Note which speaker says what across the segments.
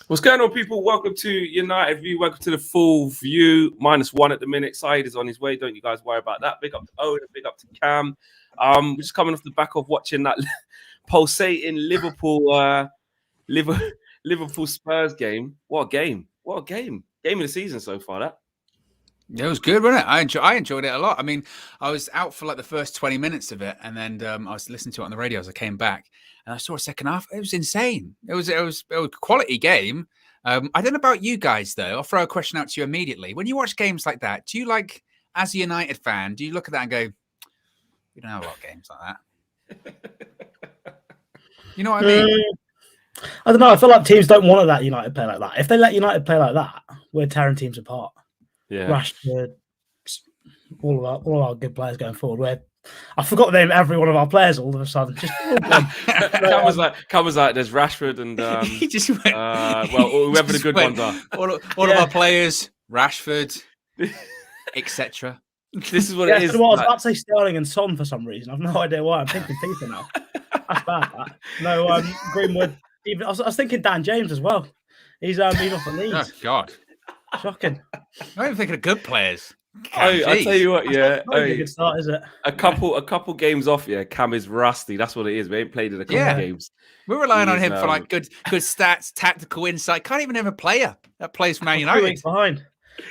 Speaker 1: What's going on, people? Welcome to United View. Welcome to the full view. -1 at the minute. Saeed is on his way. Don't you guys worry about that. Big up to Owen, big up to Cam. We're just coming off the back of watching that pulsating Liverpool Spurs game. What a game! What a game! Game of the season so far. That.
Speaker 2: It was good, wasn't it? I enjoyed it a lot. I mean, I was out for like the first 20 minutes of it, and then I was listening to it on the radio as I came back, and I saw a second half. It was insane. It was a quality game. I don't know about you guys though. I'll throw a question out to you immediately. When you watch games like that, do you like, as a United fan, do you look at that and go, "We don't have a lot of games like that"? You know what I mean?
Speaker 3: I don't know. I feel like teams don't want to let United play like that. If they let United play like that, we're tearing teams apart.
Speaker 1: Yeah,
Speaker 3: Rashford, all of our good players going forward. I forgot the name of every one of our players all of a sudden. Just
Speaker 1: Cam was like, there's Rashford and
Speaker 2: he just went,
Speaker 1: whoever the good ones are.
Speaker 2: All of our players, Rashford, etc.
Speaker 1: This is what it is.
Speaker 3: So I was about to say Sterling and Son for some reason. I've no idea why. I'm thinking FIFA now. That's bad. That. No, Greenwood. Even I was thinking Dan James as well. He's off the Leeds.
Speaker 2: Oh God.
Speaker 3: Shocking.
Speaker 2: I'm even thinking of good players.
Speaker 1: I tell you what, yeah.
Speaker 3: Not a good start, is it?
Speaker 1: A couple games off, yeah. Cam is rusty. That's what it is. We ain't played in a couple of games.
Speaker 2: We're relying on him for like good stats, tactical insight. Can't even have a player that plays for Man United.
Speaker 3: 3 weeks behind.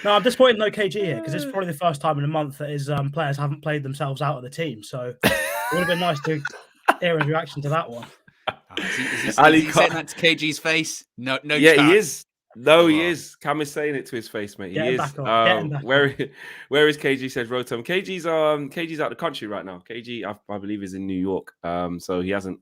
Speaker 3: No, I'm disappointed no KG here because it's probably the first time in a month that his players haven't played themselves out of the team. So it would have been nice to hear his reaction to that one.
Speaker 2: Is he saying that to KG's face? No.
Speaker 1: Yeah,
Speaker 2: chance.
Speaker 1: he is. No, he is. Cam is saying it to his face, mate. He is. Where is KG? Says Rotom. KG's out of the country right now. KG, I believe, is in New York. So he hasn't.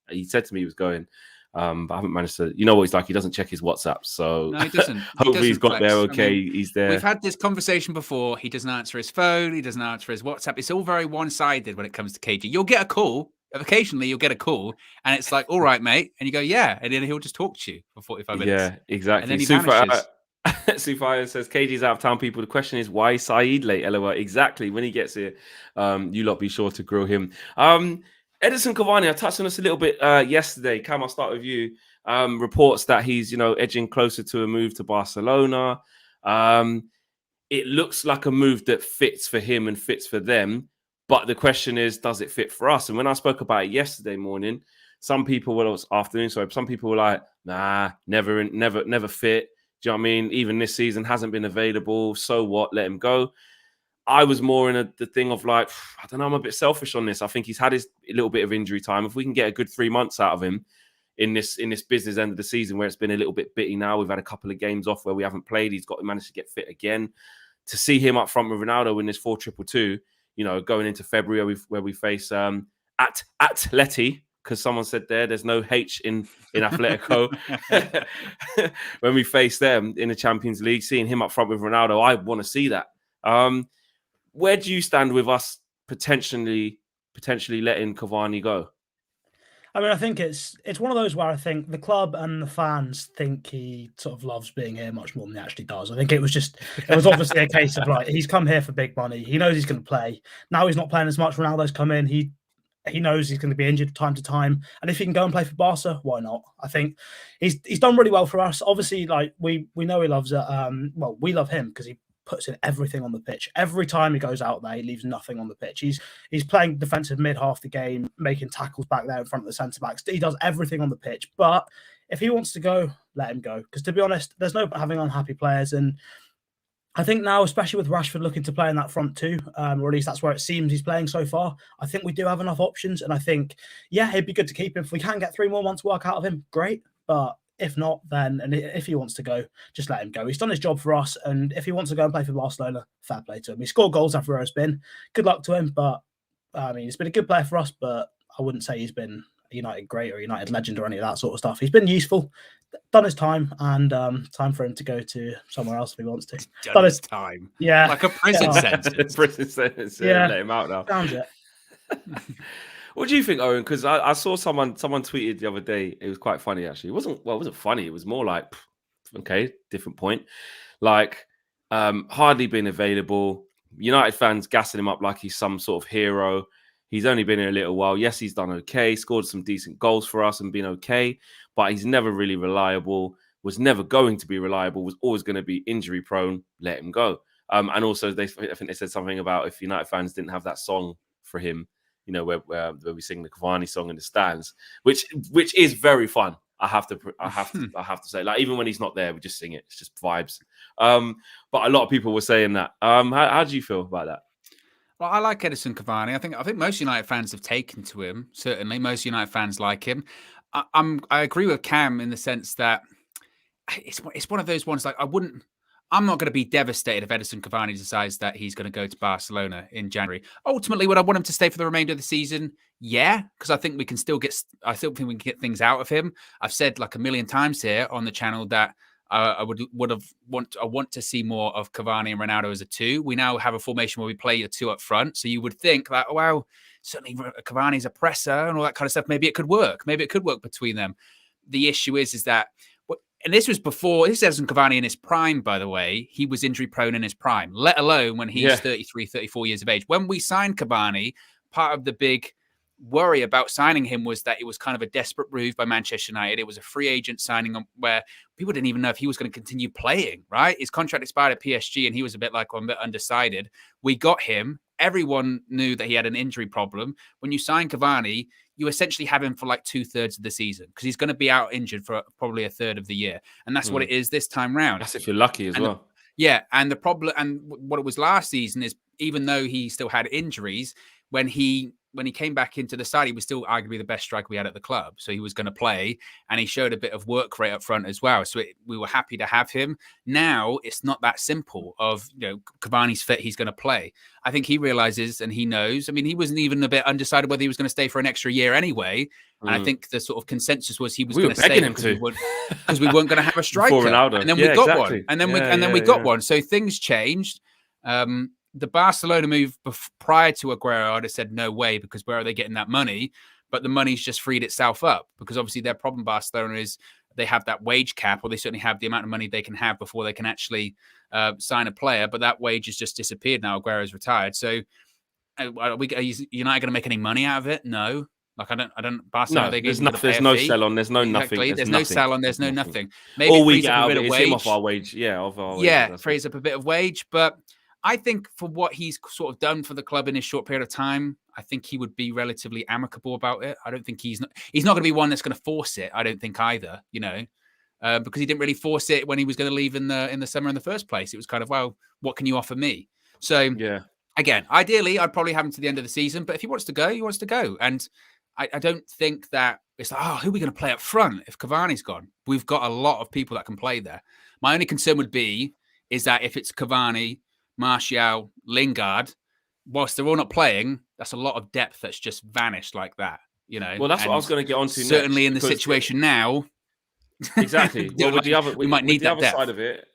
Speaker 1: He said to me he was going, but I haven't managed to. You know what he's like. He doesn't check his WhatsApp. So
Speaker 2: no, he doesn't.
Speaker 1: Hopefully he's got there. Okay,
Speaker 2: I mean,
Speaker 1: he's there.
Speaker 2: We've had this conversation before. He doesn't answer his phone. He doesn't answer his WhatsApp. It's all very one-sided when it comes to KG. You'll get a call. Occasionally you'll get a call and it's like, all right, mate. And you go, yeah. And then he'll just talk to you for 45 minutes.
Speaker 1: Yeah, exactly.
Speaker 2: And then he vanishes.
Speaker 1: Sufaya says, KG's out of town, people. The question is, why Saeed late? LOL. Exactly. When he gets here, you lot be sure to grill him. Edison Cavani, I touched on this a little bit yesterday. Cam, I'll start with you. Reports that he's, edging closer to a move to Barcelona. It looks like a move that fits for him and fits for them. But the question is, does it fit for us? And when I spoke about it yesterday morning, some people were some people were like, nah, never fit. Do you know what I mean? Even this season hasn't been available. So what? Let him go. I was more in the thing of like, I don't know, I'm a bit selfish on this. I think he's had his little bit of injury time. If we can get a good 3 months out of him in this business end of the season where it's been a little bit bitty now, we've had a couple of games off where we haven't played. He's managed to get fit again. To see him up front with Ronaldo in this 4-2-2, going into February where we face Atleti, because someone said there's no H in Atletico. When we face them in the Champions League, seeing him up front with Ronaldo, I want to see that. Where do you stand with us potentially letting Cavani go?
Speaker 3: I mean, I think it's one of those where I think the club and the fans think he sort of loves being here much more than he actually does. I think it was obviously a case of like, he's come here for big money. He knows he's going to play. Now he's not playing as much. Ronaldo's come in. He knows he's going to be injured time to time. And if he can go and play for Barca, why not? I think he's done really well for us. Obviously, like we know he loves it. Well, we love him because he puts in everything on the pitch. Every time he goes out there, he leaves nothing on the pitch. He's playing defensive mid half the game, making tackles back there in front of the centre-backs. He does everything on the pitch. But if he wants to go, let him go. Because to be honest, there's no having unhappy players. And I think now, especially with Rashford looking to play in that front two, or at least that's where it seems he's playing so far, I think we do have enough options. And I think, yeah, it'd be good to keep him. If we can get 3 more months work out of him, great. But if not, then, and if he wants to go, just let him go. He's done his job for us, and if he wants to go and play for Barcelona, fair play to him. He scored goals everywhere he's been. Good luck to him, but I mean, he's been a good player for us, but I wouldn't say he's been a United great or United legend or any of that sort of stuff. He's been useful, done his time, and time for him to go to somewhere else if he wants to.
Speaker 2: Done his time.
Speaker 3: Yeah.
Speaker 2: Like a prison sentence.
Speaker 1: Prison sentence. Yeah. Let him out now.
Speaker 3: Sounds it.
Speaker 1: What do you think, Owen? Because I saw someone tweeted the other day. It was quite funny, actually. It wasn't funny. It was more like, okay, different point. Like, hardly been available. United fans gassing him up like he's some sort of hero. He's only been here a little while. Yes, he's done okay, scored some decent goals for us and been okay, but he's never really reliable. was never going to be reliable, was always going to be injury prone, let him go. And also, I think they said something about if United fans didn't have that song for him, you know, where we sing the Cavani song in the stands, which is very fun. I have to say, like, even when he's not there, we just sing it. It's just vibes. But a lot of people were saying that. How do you feel about that?
Speaker 2: Well, I like Edison Cavani. I think most United fans have taken to him. Certainly, most United fans like him. I agree with Cam in the sense that it's one of those ones like I'm not going to be devastated if Edison Cavani decides that he's going to go to Barcelona in January. Ultimately, would I want him to stay for the remainder of the season? Yeah, because I think we can still think we can get things out of him. I've said like a million times here on the channel that I want to see more of Cavani and Ronaldo as a two. We now have a formation where we play a two up front. So you would think that, oh, wow, certainly Cavani's a presser and all that kind of stuff. Maybe it could work. Maybe it could work between them. The issue is that, and this was before, this isn't Cavani in his prime, by the way. He was injury prone in his prime, let alone when he's 33, 34 years of age. When we signed Cavani, part of the big worry about signing him was that it was kind of a desperate move by Manchester United. It was a free agent signing where people didn't even know if he was going to continue playing, right? His contract expired at PSG and he was a bit undecided. We got him. Everyone knew that he had an injury problem. When you sign Cavani, you essentially have him for like 2/3 of the season because he's going to be out injured for probably a third of the year. And that's what it is this time round.
Speaker 1: That's if you're lucky as well.
Speaker 2: And the problem, and what it was last season is, even though he still had injuries, when he came back into the side, he was still arguably the best striker we had at the club. So he was going to play, and he showed a bit of work rate up front as well. So we were happy to have him. Now it's not that simple of, Cavani's fit, he's going to play. I think he realizes and he knows. I mean, he wasn't even a bit undecided whether he was going to stay for an extra year anyway. And I think the sort of consensus was he was going to stay because we weren't going to have a striker. And then we got one. And then we got one. So things changed. The Barcelona move prior to Aguero, I'd have said no way, because where are they getting that money? But the money's just freed itself up because obviously their problem, Barcelona, is they have that wage cap, or they certainly have the amount of money they can have before they can actually sign a player. But that wage has just disappeared now. Aguero's retired. So are United going to make any money out of it? No. Like I don't. Barcelona.
Speaker 1: No, there's no sell on. There's no nothing.
Speaker 2: There's no sell on. There's no nothing.
Speaker 1: Maybe all we get out of it is him off our wage.
Speaker 2: Frees up a bit of wage, but I think for what he's sort of done for the club in his short period of time, I think he would be relatively amicable about it. I don't think he's not going to be one that's going to force it. I don't think either, because he didn't really force it when he was going to leave in the summer in the first place. It was kind of, well, what can you offer me? So again, ideally, I'd probably have him to the end of the season. But if he wants to go, he wants to go. And I don't think that it's like, who are we going to play up front if Cavani's gone? We've got a lot of people that can play there. My only concern would be is that if it's Cavani, Martial, Lingard, whilst they're all not playing, that's a lot of depth that's just vanished like that,
Speaker 1: Well, that's what I was going to get onto.
Speaker 2: Certainly in the situation now.
Speaker 1: Exactly. Well, we might need that depth.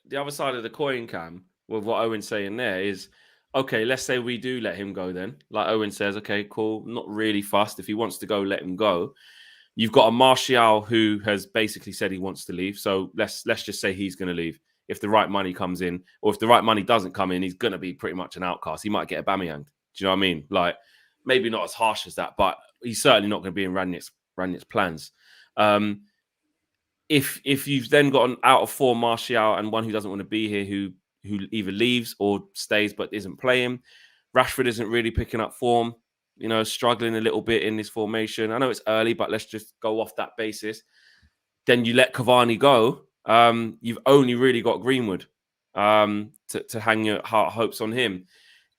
Speaker 1: The other side of the coin, Cam, with what Owen's saying there is, okay, let's say we do let him go then. Like Owen says, okay, cool, not really fussed. If he wants to go, let him go. You've got a Martial who has basically said he wants to leave. So let's just say he's going to leave. If the right money comes in, or if the right money doesn't come in, he's going to be pretty much an outcast. He might get a Aubameyang. Do you know what I mean? Like, maybe not as harsh as that, but he's certainly not going to be in Rangnick's plans. If you've then got an out of form Martial and one who doesn't want to be here, who either leaves or stays but isn't playing, Rashford isn't really picking up form, struggling a little bit in this formation. I know it's early, but let's just go off that basis. Then you let Cavani go. You've only really got Greenwood to hang your hopes on him.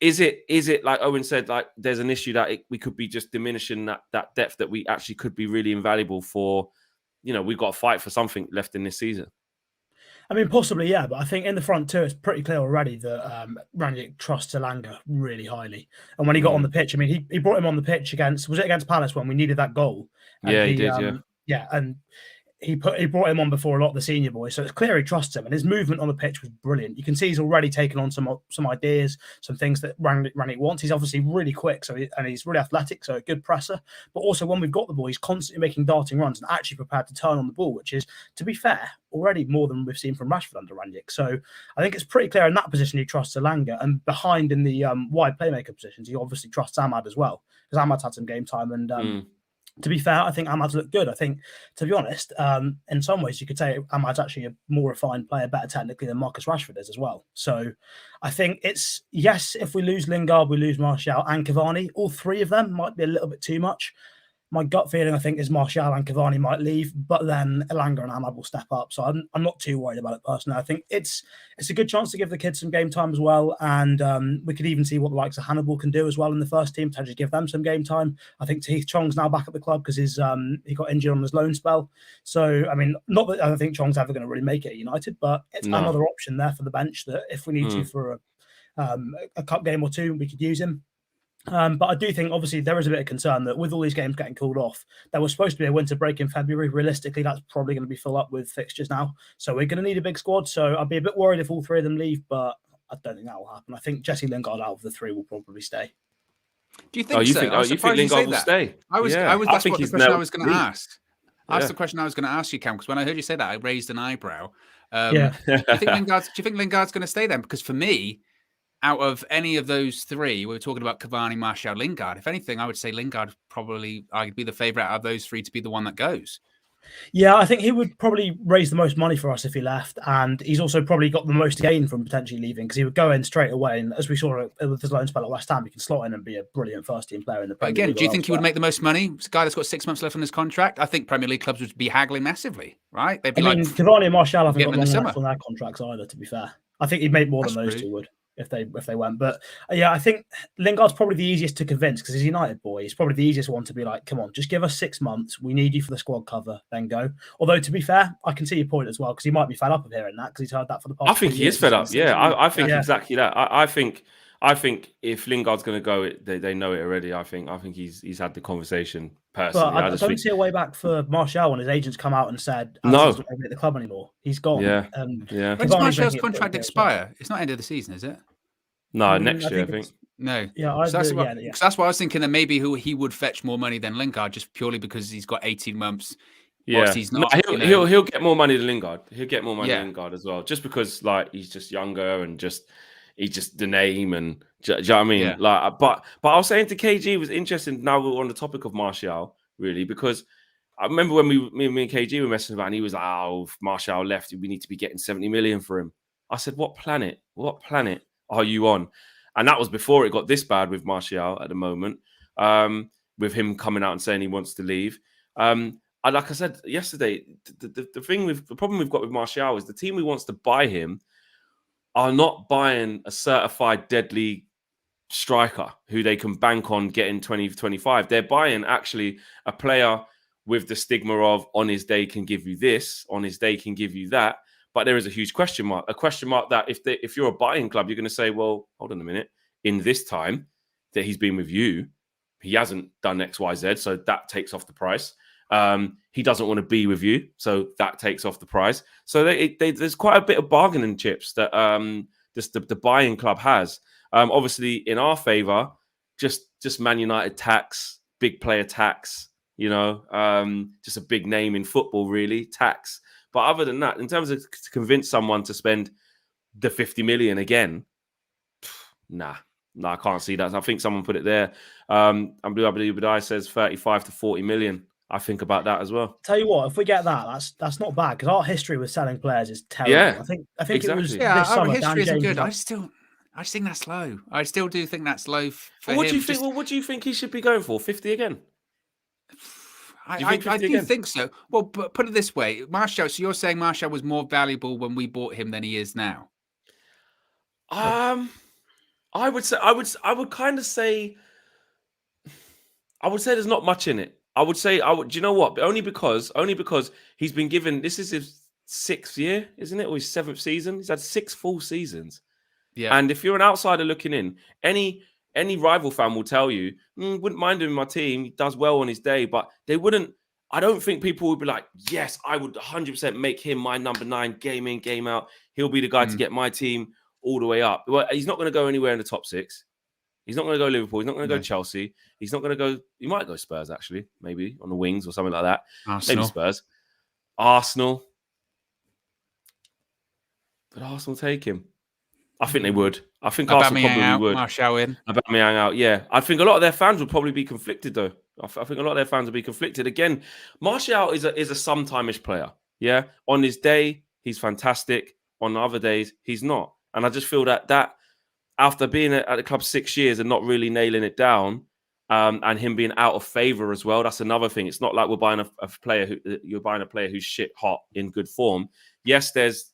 Speaker 1: Is it like Owen said, like there's an issue that we could be just diminishing that depth that we actually could be really invaluable for? We've got to fight for something left in this season.
Speaker 3: I mean, possibly, yeah, but I think in the front too, it's pretty clear already that Rangnick trusts Elanga really highly. And when he got on the pitch, I mean, he brought him on the pitch against Palace when we needed that goal? And
Speaker 1: he did.
Speaker 3: Yeah, and he brought him on before a lot of the senior boys, so it's clear he trusts him, and his movement on the pitch was brilliant. You can see he's already taken on some ideas, some things that Rangnick wants. He's obviously really quick, and he's really athletic, so a good presser. But also when we've got the ball, he's constantly making darting runs and actually prepared to turn on the ball, which is, to be fair, already more than we've seen from Rashford under Rangnick. So I think it's pretty clear in that position he trusts Elanga, and behind in the wide playmaker positions, he obviously trusts Ahmad as well, because Ahmad's had some game time, and To be fair, I think Ahmad's looked good. I think, to be honest, in some ways you could say Ahmad's actually a more refined player, better technically than Marcus Rashford is as well. So I think it's, yes, if we lose Lingard, we lose Martial and Cavani. All three of them might be a little bit too much. My gut feeling, I think, is Martial and Cavani might leave, but then Elanga and Ahmad will step up. So I'm not too worried about it personally. I think it's a good chance to give the kids some game time as well. And we could even see what the likes of Hannibal can do as well in the first team, potentially give them some game time. I think Tahith Chong's now back at the club because he got injured on his loan spell. So, I mean, not that I don't think Chong's ever going to really make it at United, but it's another option there for the bench that if we need to for a cup game or two, we could use him. But I do think, obviously, there is a bit of concern that with all these games getting called off, there was supposed to be a winter break in February. Realistically, that's probably going to be full up with fixtures now. So we're going to need a big squad. So I'd be a bit worried if all three of them leave, but I don't think that will happen. I think Jesse Lingard out of the three will probably stay.
Speaker 2: Do you think
Speaker 1: you
Speaker 2: so?
Speaker 1: think, you think Lingard will stay?
Speaker 2: That's what the question I was going to ask. That's the question I was going to ask you, Cam, because when I heard you say that, I raised an eyebrow. Do you think Lingard's going to stay then? Because for me, out of any of those three, we were talking about Cavani, Martial, Lingard. If anything, I would say Lingard probably I'd be the favourite out of those three to be the one that goes.
Speaker 3: Yeah, I think he would probably raise the most money for us if he left, and he's also probably got the most gain from potentially leaving because he would go in straight away. And as we saw with his loan spell at West Ham, he can slot in and be a brilliant first-team player in the Premier League.
Speaker 2: Again, do you think he would make the most money? It's a guy that's got 6 months left on his contract. I think Premier League clubs would be haggling massively, right? They'd be
Speaker 3: Cavani and Martial haven't got long left on their contracts either. To be fair, I think he'd make more than those two would if they went. But yeah, I think Lingard's probably the easiest to convince because he's a United boy. He's probably the easiest one to be like, come on, just give us 6 months. We need you for the squad cover, then go. Although, to be fair, I can see your point as well because he might be fed up of hearing that because he's heard that for the past.
Speaker 1: I think he is fed up. Yeah, I think exactly that. I think if Lingard's going to go, they know it already. I think he's had the conversation personally.
Speaker 3: But I don't see a way back for Martial when his agents come out and said,
Speaker 1: no,
Speaker 3: he's not going to be at the club anymore. He's gone.
Speaker 1: Yeah.
Speaker 2: When does Martial's contract expire? It's not end of the season, is it?
Speaker 1: No, next year, I think.
Speaker 2: No.
Speaker 3: Yeah,
Speaker 2: so that's why I was thinking that maybe he would fetch more money than Lingard just purely because he's got 18 months.
Speaker 1: Yeah,
Speaker 2: he's not,
Speaker 1: he'll get more money than Lingard. He'll get more money than Lingard as well, just because like he's just younger and he's just the name and do you know what I mean? Yeah. But I was saying to KG was interesting. Now we're on the topic of Martial, really, because I remember when me and KG were messing about, and he was like, "Oh, if Martial left, we need to be getting 70 million for him." I said, "What planet? What planet are you on?" And that was before it got this bad with Martial at the moment, with him coming out and saying he wants to leave. Like I said yesterday, the problem we've got with Martial is the team who wants to buy him are not buying a certified deadly striker who they can bank on getting 20-25. They're buying actually a player with the stigma of on his day can give you this, on his day can give you that. But there is a huge question mark. A question mark that if you're a buying club, you're going to say, well, hold on a minute. In this time that he's been with you, he hasn't done X, Y, Z. So that takes off the price. He doesn't want to be with you. So that takes off the price. So there's quite a bit of bargaining chips that the buying club has. Obviously, in our favour, just Man United tax, big player tax, just a big name in football, really, tax. But other than that, in terms of to convince someone to spend the 50 million again, nah, I can't see that. I think someone put it there. Abdul Badai says 35 to 40 million. I think about that as well.
Speaker 3: Tell you what, if we get that, that's not bad because our history with selling players is terrible.
Speaker 1: Yeah,
Speaker 3: I think
Speaker 1: exactly.
Speaker 3: It was this summer.
Speaker 2: Our history isn't good. I just think that's low. I still do think that's low for him.
Speaker 1: What do you think? Well, what do you think he should be going for? 50 again?
Speaker 2: I do think so. Well, but put it this way, Martial. So you're saying Martial was more valuable when we bought him than he is now?
Speaker 1: I would say there's not much in it. Do you know what? Only because he's been given, this is his 6th year, isn't it? Or his 7th season. He's had 6 full seasons. Yeah. And if you're an outsider looking in, any rival fan will tell you, wouldn't mind him in my team. He does well on his day, but they wouldn't. I don't think people would be like, yes, I would 100% make him my number 9, game in, game out. He'll be the guy to get my team all the way up. Well, he's not going to go anywhere in the top 6. He's not going to go Liverpool. He's not going to go Chelsea. He's not going to go. He might go Spurs, actually, maybe on the wings or something like that. Maybe Spurs. Arsenal. Would Arsenal take him? I think they would. I think Arsenal probably would.
Speaker 2: Martial in.
Speaker 1: Aubameyang out, yeah. I think a lot of their fans would probably be conflicted, though. I think a lot of their fans will be conflicted. Again, Martial is a sometime-ish player. Yeah, on his day he's fantastic. On other days he's not, and I just feel that after being at the club 6 years and not really nailing it down, and him being out of favor as well, that's another thing. It's not like we're buying a player you're buying a player who's shit hot in good form. Yes,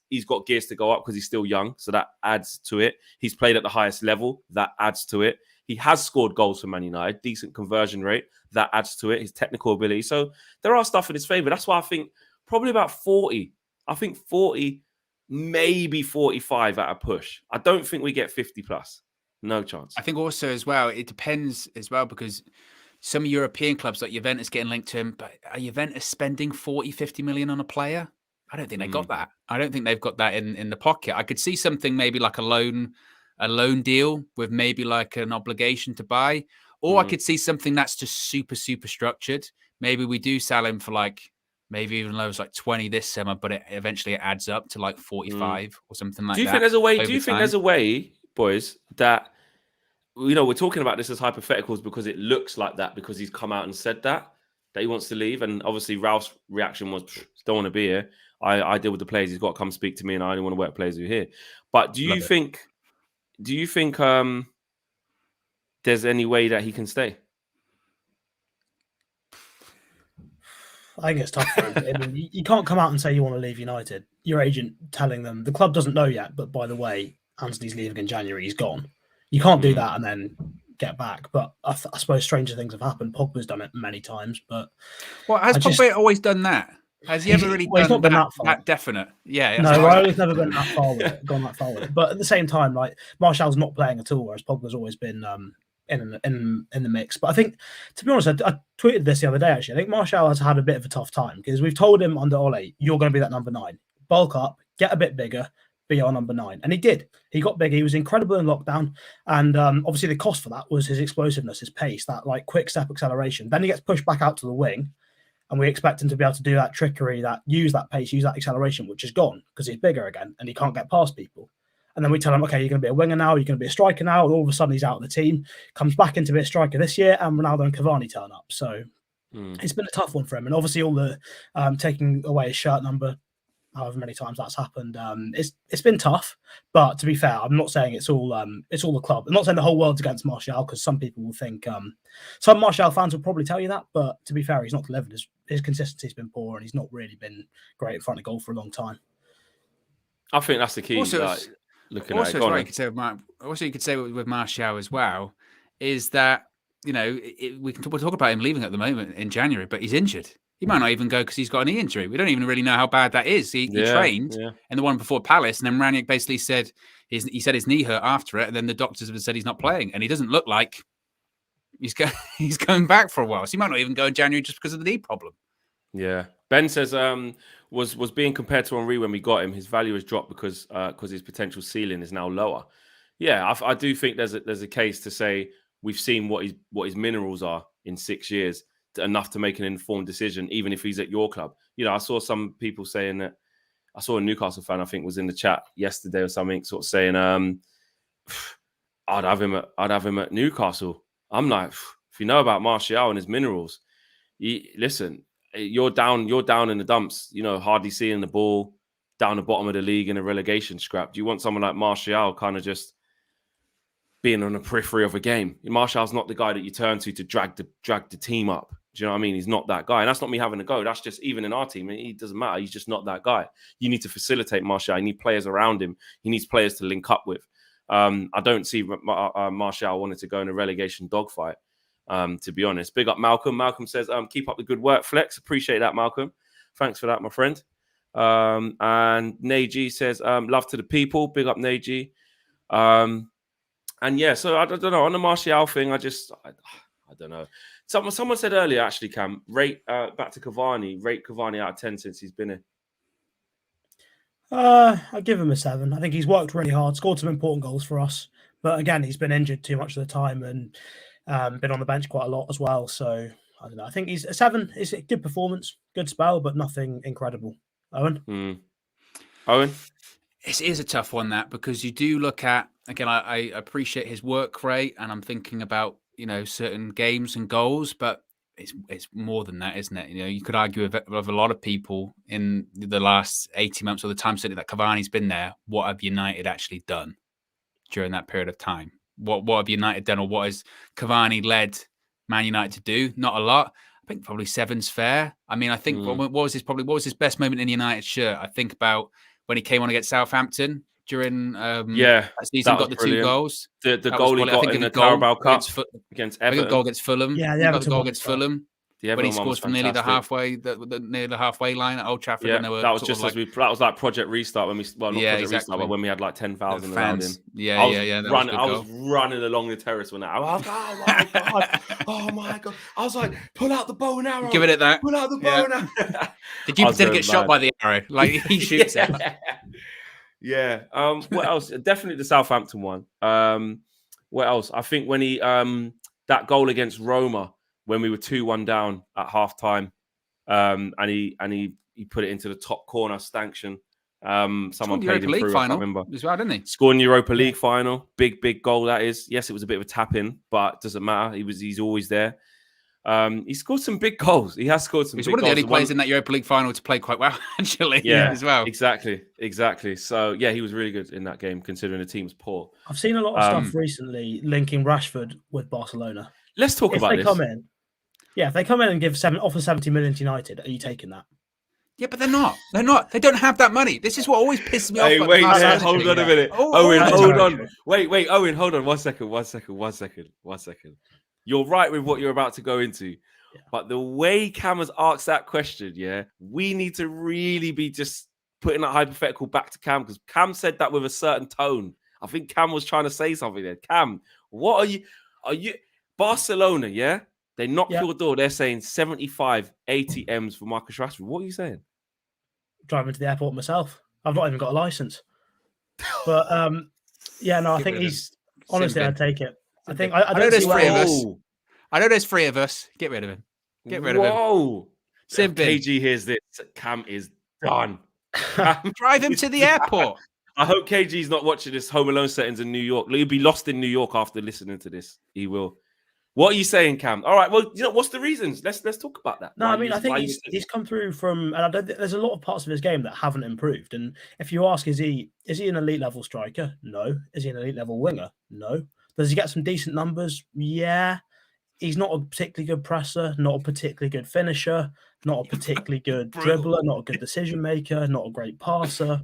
Speaker 1: he's got gears to go up because he's still young, so that adds to it. He's played at the highest level, that adds to it. He has scored goals for Man United, decent conversion rate, that adds to it. His technical ability, so there are stuff in his favor. That's why I think probably about 40. I think 40, maybe 45 at a push. I don't think we get 50 plus. No chance.
Speaker 2: I think also as well, it depends as well, because some European clubs like Juventus getting linked to him, but are Juventus spending 40, 50 million on a player? I don't think they got that. I don't think they've got that in the pocket. I could see something maybe like a loan deal with maybe like an obligation to buy, or I could see something that's just super, super structured. Maybe we do sell him for like maybe even low as like 20 this summer, but it eventually adds up to like 45 or something like that.
Speaker 1: Do you think there's a way, boys, that we're talking about this as hypotheticals because it looks like that because he's come out and said that he wants to leave, and obviously Ralph's reaction was don't want to be here. I deal with the players. He's got to come speak to me, and I only want to work with players who are here. But do you think there's any way that he can stay?
Speaker 3: I think it's tough. I mean, you can't come out and say you want to leave United. Your agent telling them the club doesn't know yet, but by the way, Anthony's leaving in January. He's gone. You can't do that and then get back. But I suppose stranger things have happened. Pogba's done it many times, but
Speaker 2: has Pogba always done that? Has he ever really done that definite? Yeah.
Speaker 3: No, Riley's never been that far with it, gone that far with it. But at the same time, like Martial's not playing at all, whereas Pogba's always been in the mix. But I think, to be honest, I tweeted this the other day, actually. I think Martial has had a bit of a tough time because we've told him under Ole, you're going to be that number 9. Bulk up, get a bit bigger, be our number 9. And he did. He got bigger. He was incredible in lockdown. And obviously the cost for that was his explosiveness, his pace, that like quick step acceleration. Then he gets pushed back out to the wing. And we expect him to be able to do that trickery, use that pace, use that acceleration, which is gone because he's bigger again and he can't get past people. And then we tell him, okay, you're going to be a winger now, you're going to be a striker now. And all of a sudden he's out of the team, comes back into be a striker this year, and Ronaldo and Cavani turn up. So it's been a tough one for him. And obviously all the taking away his shirt number, however many times that's happened, it's been tough. But to be fair, I'm not saying it's all the club. I'm not saying the whole world's against Martial, because some people will think some Martial fans will probably tell you that. But to be fair, he's not delivered. His consistency's been poor, and he's not really been great in front of goal for a long time.
Speaker 1: I think that's the key.
Speaker 2: Also,
Speaker 1: looking
Speaker 2: also,
Speaker 1: at it.
Speaker 2: You could say with Martial as well is that we'll talk about him leaving at the moment in January, but he's injured. He might not even go because he's got a knee injury. We don't even really know how bad that is. He trained in the one before Palace, and then Rangnick basically said his knee hurt after it, and then the doctors have said he's not playing, and he doesn't look like he's going back for a while. So he might not even go in January just because of the knee problem.
Speaker 1: Yeah. Ben says was being compared to Henry when we got him. His value has dropped because his potential ceiling is now lower. Yeah, I do think there's a case to say we've seen what his minerals are in 6 years, enough to make an informed decision, even if he's at your club. I saw some people saying that. I saw a Newcastle fan, I think, was in the chat yesterday or something, sort of saying, I'd have him at Newcastle. I'm like, if you know about Martial and his minerals, listen, you're down in the dumps, hardly seeing the ball, down the bottom of the league in a relegation scrap. Do you want someone like Martial kind of just being on the periphery of a game? Martial's not the guy that you turn to drag the team up. Do you know what I mean? He's not that guy. And that's not me having a go. That's just, even in our team, it doesn't matter. He's just not that guy. You need to facilitate Martial. You need players around him. He needs players to link up with. I don't see Martial wanting to go in a relegation dogfight, to be honest. Big up Malcolm. Malcolm says, keep up the good work, Flex. Appreciate that, Malcolm. Thanks for that, my friend. And Neji says, love to the people. Big up, Neji. And yeah, so I don't know. On the Martial thing, I don't know. Someone said earlier, actually, Cam, back to Cavani, rate Cavani out of 10 since he's been here.
Speaker 3: I'd give him a 7. I think he's worked really hard, scored some important goals for us. But again, he's been injured too much of the time and been on the bench quite a lot as well. So I don't know. I think he's a 7. It's a good performance, good spell, but nothing incredible. Owen?
Speaker 1: Owen?
Speaker 2: It is a tough one, that, because you do look at, again, I appreciate his work rate, and I'm thinking about, certain games and goals, but it's more than that, isn't it? You know, you could argue with a lot of people in the last 18 months or the time certainly that Cavani's been there. What have United actually done during that period of time? What have United done, or what has Cavani led Man United to do? Not a lot. I think probably 7's fair. I mean, I think what was his best moment in the United shirt? I think about when he came on against Southampton during that season, got the
Speaker 1: brilliant.
Speaker 2: 2 goals.
Speaker 1: The goal he got in the Carabao Cup against Everton.
Speaker 2: The goal against Fulham.
Speaker 3: Yeah,
Speaker 2: he got the goal against Fulham. When he scores from nearly the halfway line at Old Trafford.
Speaker 1: Yeah, that was just that was like Project Restart when we Restart, but when we had like 10,000
Speaker 2: fans.
Speaker 1: I was running along the terrace when I was like, oh my god! I was like, pull out the bow and arrow.
Speaker 2: Give it that.
Speaker 1: Pull out the bow and arrow.
Speaker 2: Did you pretend to get shot by the arrow? Like he shoots it.
Speaker 1: Yeah. What else? Definitely the Southampton one. What else? I think when he that goal against Roma, when we were 2-1 down at half time, and he put it into the top corner, Stanchion. Someone played him through, I can't remember.
Speaker 2: As well, didn't he?
Speaker 1: Scoring Europa League final. Big goal that is. Yes, it was a bit of a tap-in, but it doesn't matter. He's always there. He scored some big goals. He has scored some big goals.
Speaker 2: He's one of the only players in that Europa League final to play quite well, actually.
Speaker 1: Yeah,
Speaker 2: as well.
Speaker 1: Exactly. So, yeah, he was really good in that game, considering the team was poor.
Speaker 3: I've seen a lot of stuff recently linking Rashford with Barcelona.
Speaker 1: Let's talk about this.
Speaker 3: If they come in and offer 70 million to United, are you taking that?
Speaker 2: Yeah, but they're not. They don't have that money. This is what always pisses me off.
Speaker 1: Hold on a minute. Owen, hold on. Wait, Owen, hold on. One second. You're right with what you're about to go into. Yeah. But the way Cam has asked that question, we need to really be just putting that hypothetical back to Cam, because Cam said that with a certain tone. I think Cam was trying to say something there. Cam, what are you Barcelona, yeah? They knock your door. They're saying 75, 80 M's for Marcus Rashford. What are you saying?
Speaker 3: Driving to the airport myself. I've not even got a license. But I think he's honestly, I'd take it. I think I
Speaker 2: know there's 3 of us. I know there's 3 of us. Get rid of him. Get rid of him.
Speaker 1: Whoa. KG hears this. Cam is done.
Speaker 2: Drive him to the airport.
Speaker 1: I hope KG's not watching this Home Alone settings in New York. He'll be lost in New York after listening to this. He will. What are you saying, Cam? All right. Well, what's the reasons? Let's talk about that.
Speaker 3: No, I think he's come through from, and there's a lot of parts of his game that haven't improved. And if you ask, is he an elite level striker? No. Is he an elite level winger? No. Does he get some decent numbers? Yeah. He's not a particularly good presser, not a particularly good finisher, not a particularly good dribbler, not a good decision maker, not a great passer.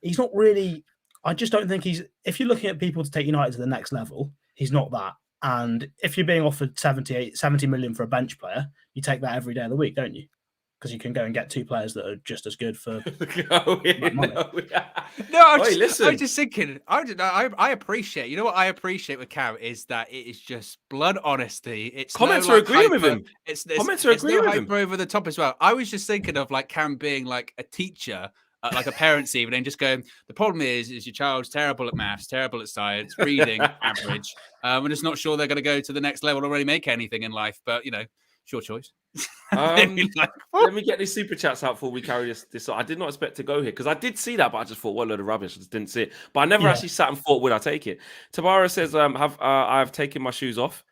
Speaker 3: He's not really. I just don't think if you're looking at people to take United to the next level, he's not that. And if you're being offered 70 million for a bench player, you take that every day of the week, don't you? Because you can go and get 2 players that are just as good for money.
Speaker 2: Listen. I'm just thinking. I appreciate. You know what I appreciate with Cam is that it is just blood honesty. It's
Speaker 1: comments are agreeing with him.
Speaker 2: Comments are agreeing with him. Over the top as well. I was just thinking of like Cam being like a teacher. Like a parent's even, and just going, the problem is your child's terrible at maths, terrible at science, reading average. We're just not sure they're going to go to the next level or really make anything in life. But, it's your choice.
Speaker 1: Let me get these super chats out before we carry this on. I did not expect to go here because I did see that, but I just thought, what a load of rubbish. I just didn't see it. But I never actually sat and thought, would I take it? Tabara says, I've taken my shoes off.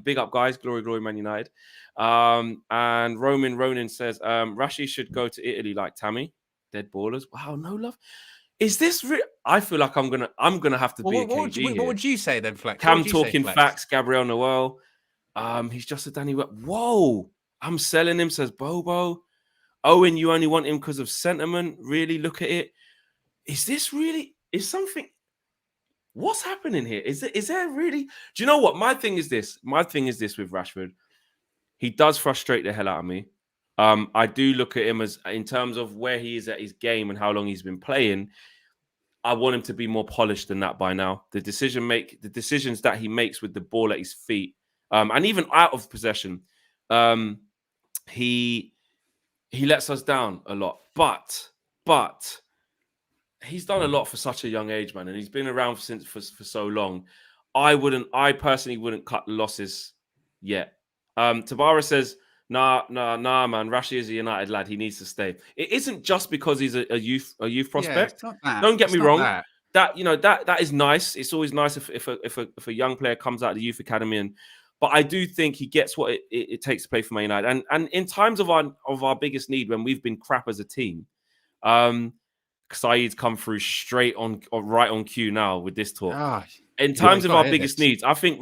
Speaker 1: Big up, guys. Glory, Man United. And Ronan says, Rashi should go to Italy like Tammy. Dead ballers. Wow, no love. Is this real? I feel like I'm gonna have to be a KG.
Speaker 2: What would you say then, Flex?
Speaker 1: Cam talking facts. Gabriel Noel. He's just a Danny. Whoa, I'm selling him. Says Bobo. Owen, you only want him because of sentiment. Really, look at it. Is this really? Is something? What's happening here? Is there really? Do you know what? My thing is this with Rashford. He does frustrate the hell out of me. I do look at him as, in terms of where he is at his game and how long he's been playing, I want him to be more polished than that by now. The decisions that he makes with the ball at his feet, and even out of possession, he lets us down a lot. But he's done a lot for such a young age, man, and he's been around for so long. I personally wouldn't cut the losses yet. Tabara says, Nah, man. Rashi is a United lad. He needs to stay. It isn't just because he's a youth prospect.
Speaker 2: Yeah,
Speaker 1: don't get me wrong. That is nice. It's always nice if a young player comes out of the youth academy and But I do think he gets what it takes to play for Man United. And in times of our biggest need, when we've been crap as a team, Saeed's come through straight on right on cue now with this talk. In times of our biggest needs, I think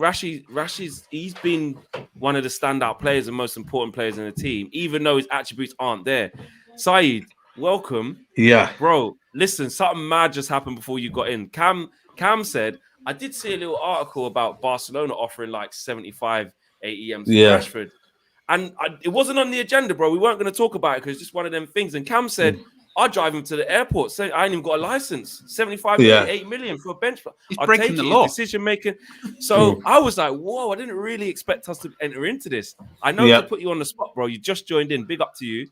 Speaker 1: he's been one of the standout players and most important players in the team, even though his attributes aren't there. Saeed, welcome.
Speaker 4: Yeah.
Speaker 1: Bro, listen, something mad just happened before you got in. Cam said, I did see a little article about Barcelona offering like 75, 80 M's for Rashford. And it wasn't on the agenda, bro. We weren't going to talk about it because it's just one of them things. And Cam said, I'll drive him to the airport. So I ain't even got a license. 75 million, 8 million for a bench.
Speaker 2: He's
Speaker 1: I'll
Speaker 2: breaking
Speaker 1: take
Speaker 2: the
Speaker 1: it,
Speaker 2: law.
Speaker 1: Decision making. So I was like, whoa, I didn't really expect us to enter into this. I know to put you on the spot, bro. You just joined in. Big up to you.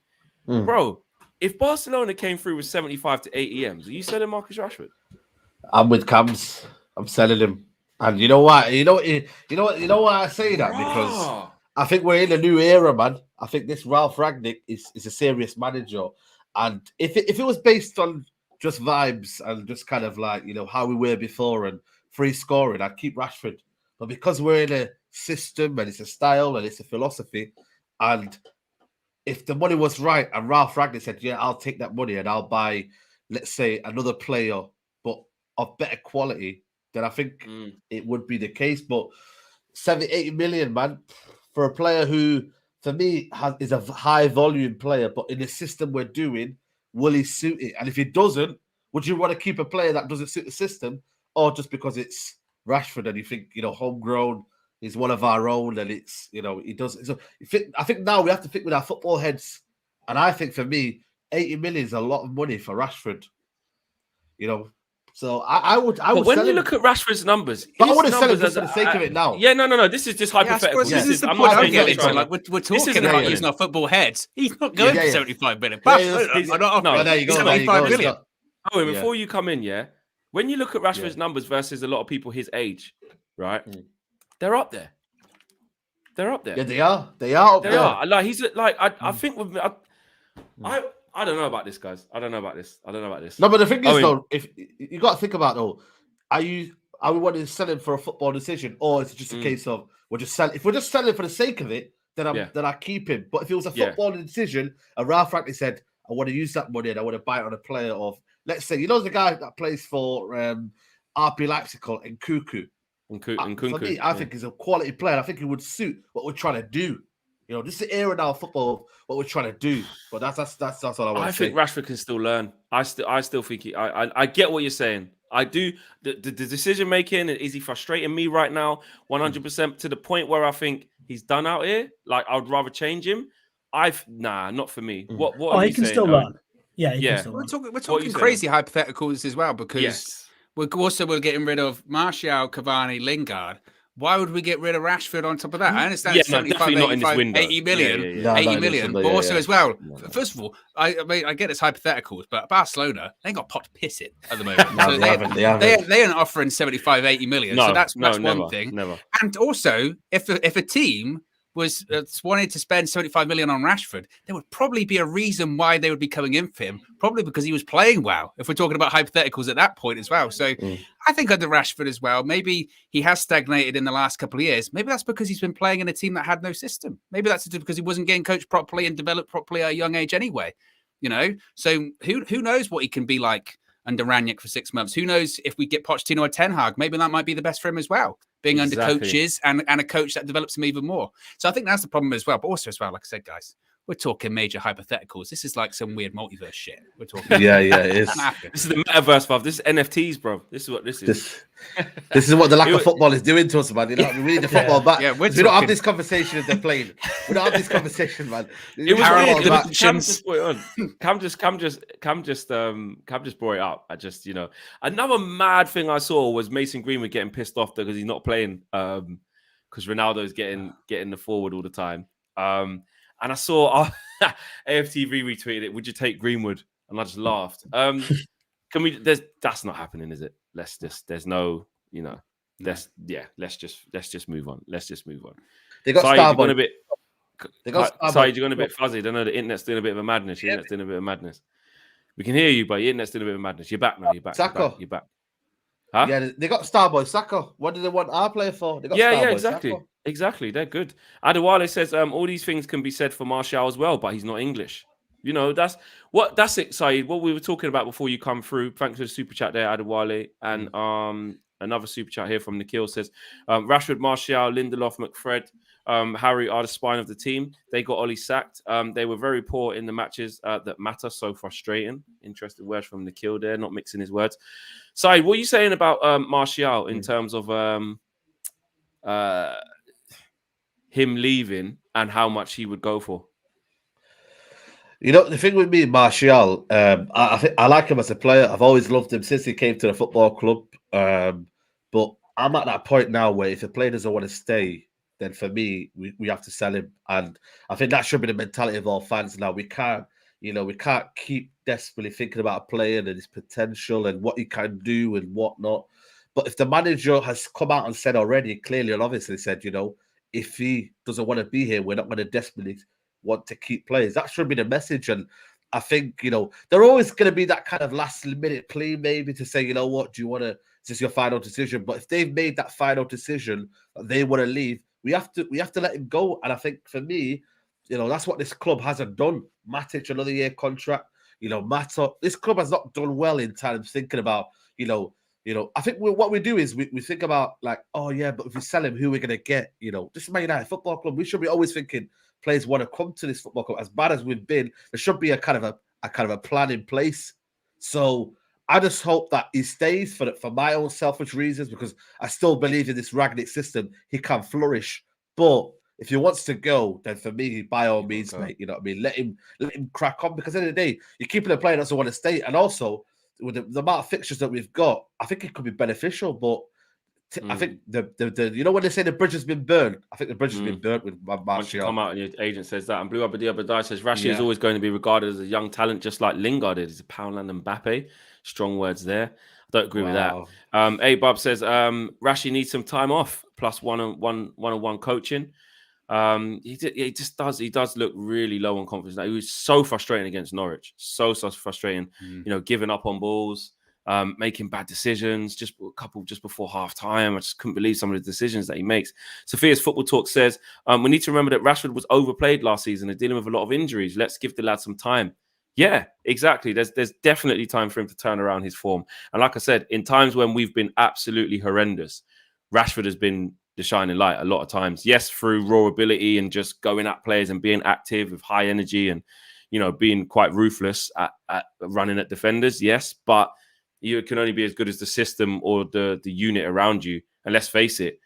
Speaker 1: Bro, if Barcelona came through with 75 to 80 M's, are you selling Marcus Rashford?
Speaker 4: I'm with Cams. I'm selling him. And you know what? You know why I say that? Because I think we're in a new era, man. I think this Ralf Rangnick is a serious manager. And if it was based on just vibes and just kind of like, how we were before and free scoring, I'd keep Rashford. But because we're in a system and it's a style and it's a philosophy, and if the money was right and Ralf Rangnick said, yeah, I'll take that money and I'll buy, let's say, another player, but of better quality, then I think it would be the case. But 70, 80 million, man, for a player who, for me, is a high volume player, but in the system we're doing, will he suit it? And if he doesn't, would you want to keep a player that doesn't suit the system, or just because it's Rashford and you think, homegrown, he's one of our own, and it's, he does. So I think now we have to think with our football heads. And I think for me, 80 million is a lot of money for Rashford. So I would.
Speaker 1: But when you look at Rashford's numbers,
Speaker 4: but I wouldn't sell it just for the sake of it now.
Speaker 1: Yeah, no. This is just hypothetical.
Speaker 2: This is the point I'm getting to. Like we're talking about using our football heads. He's not going for 75 million.
Speaker 4: No, there you go. 75 million.
Speaker 1: Owen, before you come in, when you look at Rashford's numbers versus a lot of people his age, right? They're up there. They're up there.
Speaker 4: Yeah, they are. They are up there.
Speaker 1: Like he's like I think with I don't know about this, guys. I don't know about this.
Speaker 4: No, but the thing is, though, if you got to think about, are we wanting to sell him for a football decision, or is it just a case of we're just selling? If we're just selling for the sake of it, then I keep him. But if it was a football decision, and Ralf Rangnick said, I want to use that money and I want to buy it on a player of, let's say, the guy that plays for RB Leipzig called Nkunku. For me, I think he's a quality player. I think he would suit what we're trying to do. This is the era now of football, what we're trying to do. But that's all I want to say.
Speaker 1: I think Rashford can still learn. I still think I get what you're saying. I do. The decision making, is he frustrating me right now? 100% to the point where I think he's done out here. Like I would rather change him. Not for me. What are
Speaker 3: he
Speaker 1: you
Speaker 3: can
Speaker 1: saying,
Speaker 3: still
Speaker 1: Owen?
Speaker 3: learn. Yeah, he can still
Speaker 2: learn.
Speaker 3: We're
Speaker 2: talking crazy hypotheticals as well, because we're getting rid of Martial, Cavani, Lingard. Why would we get rid of Rashford on top of that? I understand 75, 85, 80 million, 80 million, but also as well, first of all, I mean, I get it's hypotheticals, but Barcelona, they ain't got pot to piss it at the moment.
Speaker 4: No,
Speaker 2: so they ain't offering 75, 80 million. So that's one thing.
Speaker 1: Never.
Speaker 2: And also, if a team was wanted to spend 75 million on Rashford, there would probably be a reason why they would be coming in for him, probably because he was playing well, if we're talking about hypotheticals at that point as well. So I think under Rashford as well, maybe he has stagnated in the last couple of years. Maybe that's because he's been playing in a team that had no system. Maybe that's because he wasn't getting coached properly and developed properly at a young age anyway. So who knows what he can be like under Rangnick for 6 months. Who knows if we get Pochettino or Ten Hag, maybe that might be the best for him as well, being under coaches and a coach that develops him even more. So I think that's the problem as well. But also as well, like I said, guys, we're talking major hypotheticals. This is like some weird multiverse shit. We're talking.
Speaker 4: Yeah, it is.
Speaker 1: This is the metaverse, bruv. This is NFTs, bro. This is what this is.
Speaker 4: This is what the lack of football is doing to us, man. We need the football back.
Speaker 2: Yeah,
Speaker 4: we don't have this conversation if they're playing. We don't have this conversation, man.
Speaker 1: It was weird. Cam just put it on. Cam just brought it up. I just, another mad thing I saw was Mason Greenwood getting pissed off because he's not playing because Ronaldo's getting the forward all the time. And I saw AFTV retweeted it. Would you take Greenwood? And I just laughed. That's not happening, is it? Let's just move on. Let's just move on.
Speaker 4: They got Starboy.
Speaker 1: Saeed, you're going a bit fuzzy. I don't know. The internet's doing a bit of a madness. Your internet's doing a bit of a madness. We can hear you, but your internet's doing a bit of a madness. You're back now. You're back. Huh?
Speaker 4: Yeah, they got Starboy Saka. What do they want our player for? They got
Speaker 1: Yeah,
Speaker 4: Starboy
Speaker 1: exactly.
Speaker 4: Saka.
Speaker 1: Exactly. They're good. Adewale says all these things can be said for Martial as well, but he's not English. You know, that's it, Saeed. What we were talking about before you come through. Thanks for the super chat there, Adewale. And another super chat here from Nikhil says Rashford, Martial, Lindelof, McFred, Harry are the spine of the team. They got Ollie sacked. They were very poor in the matches that matter. So frustrating. Interesting words from Nikhil there, not mixing his words. Saeed, what are you saying about Martial in terms of him leaving and how much he would go for?
Speaker 4: You know, the thing with me, Martial, I think I like him as a player. I've always loved him since he came to the football club. But I'm at that point now where if a player doesn't want to stay, then for me, we have to sell him. And I think that should be the mentality of all fans now. We can't keep desperately thinking about a player and his potential and what he can do and whatnot. But if the manager has come out and said already, clearly and obviously said, you know, if he doesn't want to be here, we're not going to desperately want to keep players. That should be the message. And I think, you know, they're always going to be that kind of last minute plea, maybe to say, you know what, do you want to, is this your final decision? But if they've made that final decision that they want to leave, we have to let him go. And I think for me, you know, that's what this club hasn't done. Matic, another year contract, you know, Mata, this club has not done well in times thinking about, you know, I think what we do is we think about like, oh yeah, but if we sell him, who are we going to get? You know, this is Man United Football Club. We should be always thinking players want to come to this football club. As bad as we've been, there should be a kind of a plan in place. So I just hope that he stays for my own selfish reasons, because I still believe in this Rangnick system. He can flourish, but if he wants to go, then for me, by all means, mate, you know what I mean. Let him crack on, because at the end of the day, you're keeping a player that doesn't want to stay, and also with the amount of fixtures that we've got, I think it could be beneficial. But I think the you know when they say the bridge has been burned, I think the bridge has been burnt with Martial.
Speaker 1: Once you come out and your agent says that, and Blue Abadi says Rashi is always going to be regarded as a young talent, just like Lingard is. He's a Poundland and Mbappe. Strong words there. I don't agree with that. A-Bub says Rashi needs some time off, plus one-on-one coaching. He does look really low on confidence. He was so frustrating against Norwich. So frustrating. You know, giving up on balls. Making bad decisions, just a couple just before half time. I just couldn't believe some of the decisions that he makes. Sophia's Football Talk says, we need to remember that Rashford was overplayed last season and dealing with a lot of injuries. Let's give the lad some time. Yeah, exactly. There's definitely time for him to turn around his form. And like I said, in times when we've been absolutely horrendous, Rashford has been the shining light a lot of times. Yes, through raw ability and just going at players and being active with high energy and, you know, being quite ruthless at running at defenders. Yes, but you can only be as good as the system or the unit around you. And let's face it,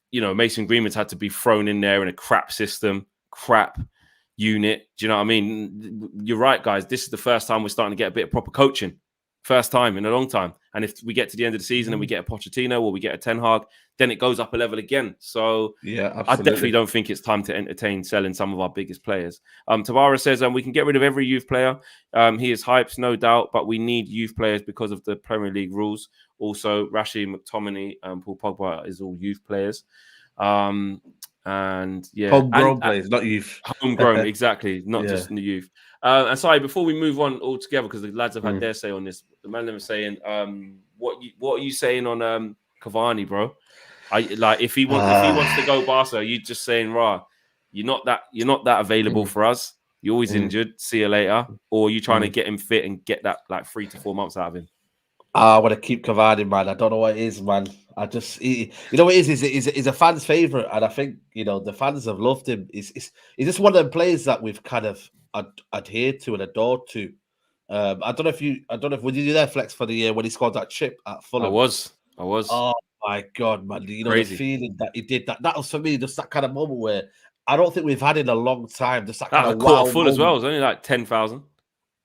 Speaker 1: you know, Mason Greenwood's had to be thrown in there in a crap system, crap unit. Do you know what I mean? You're right, guys. This is the first time we're starting to get a bit of proper coaching. First time in a long time. And if we get to the end of the season and we get a Pochettino or we get a Ten Hag, then it goes up a level again. So
Speaker 4: yeah, absolutely.
Speaker 1: I definitely don't think it's time to entertain selling some of our biggest players. Tabara says we can get rid of every youth player. He is hyped, no doubt, but we need youth players because of the Premier League rules. Also, Rashi, McTominay, Paul Pogba is all youth players. And yeah,
Speaker 4: homegrown players, not youth.
Speaker 1: Homegrown, exactly, not just in the youth. And sorry, before we move on altogether, because the lads have had their say on this, the man was saying, what are you saying on Cavani, bro? If he wants to go Barca, you just saying, rah, you're not that available for us. You're always injured. See you later. Or you trying to get him fit and get that like 3 to 4 months out of him.
Speaker 4: I want to keep Cavani, man. I don't know what it is, man. You know what it is? He's a fan's favorite, and I think you know the fans have loved him. He's just one of the players that we've kind of adhered to and adored to. I don't know if when you do that flex for the year when he scored that chip at Fulham.
Speaker 1: I was.
Speaker 4: Oh my god, man! You know
Speaker 1: Crazy.
Speaker 4: the feeling that he did that. That was for me just that kind of moment where I don't think we've had in a long time. Just that kind of
Speaker 1: quarter full as well. It was only like 10,000.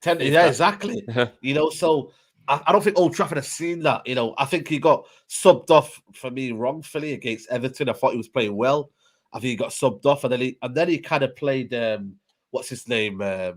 Speaker 4: 10, yeah, exactly. You know, so I don't think Old Trafford has seen that. You know, I think he got subbed off for me wrongfully against Everton. I thought he was playing well. I think he got subbed off, and then he kind of played what's his name at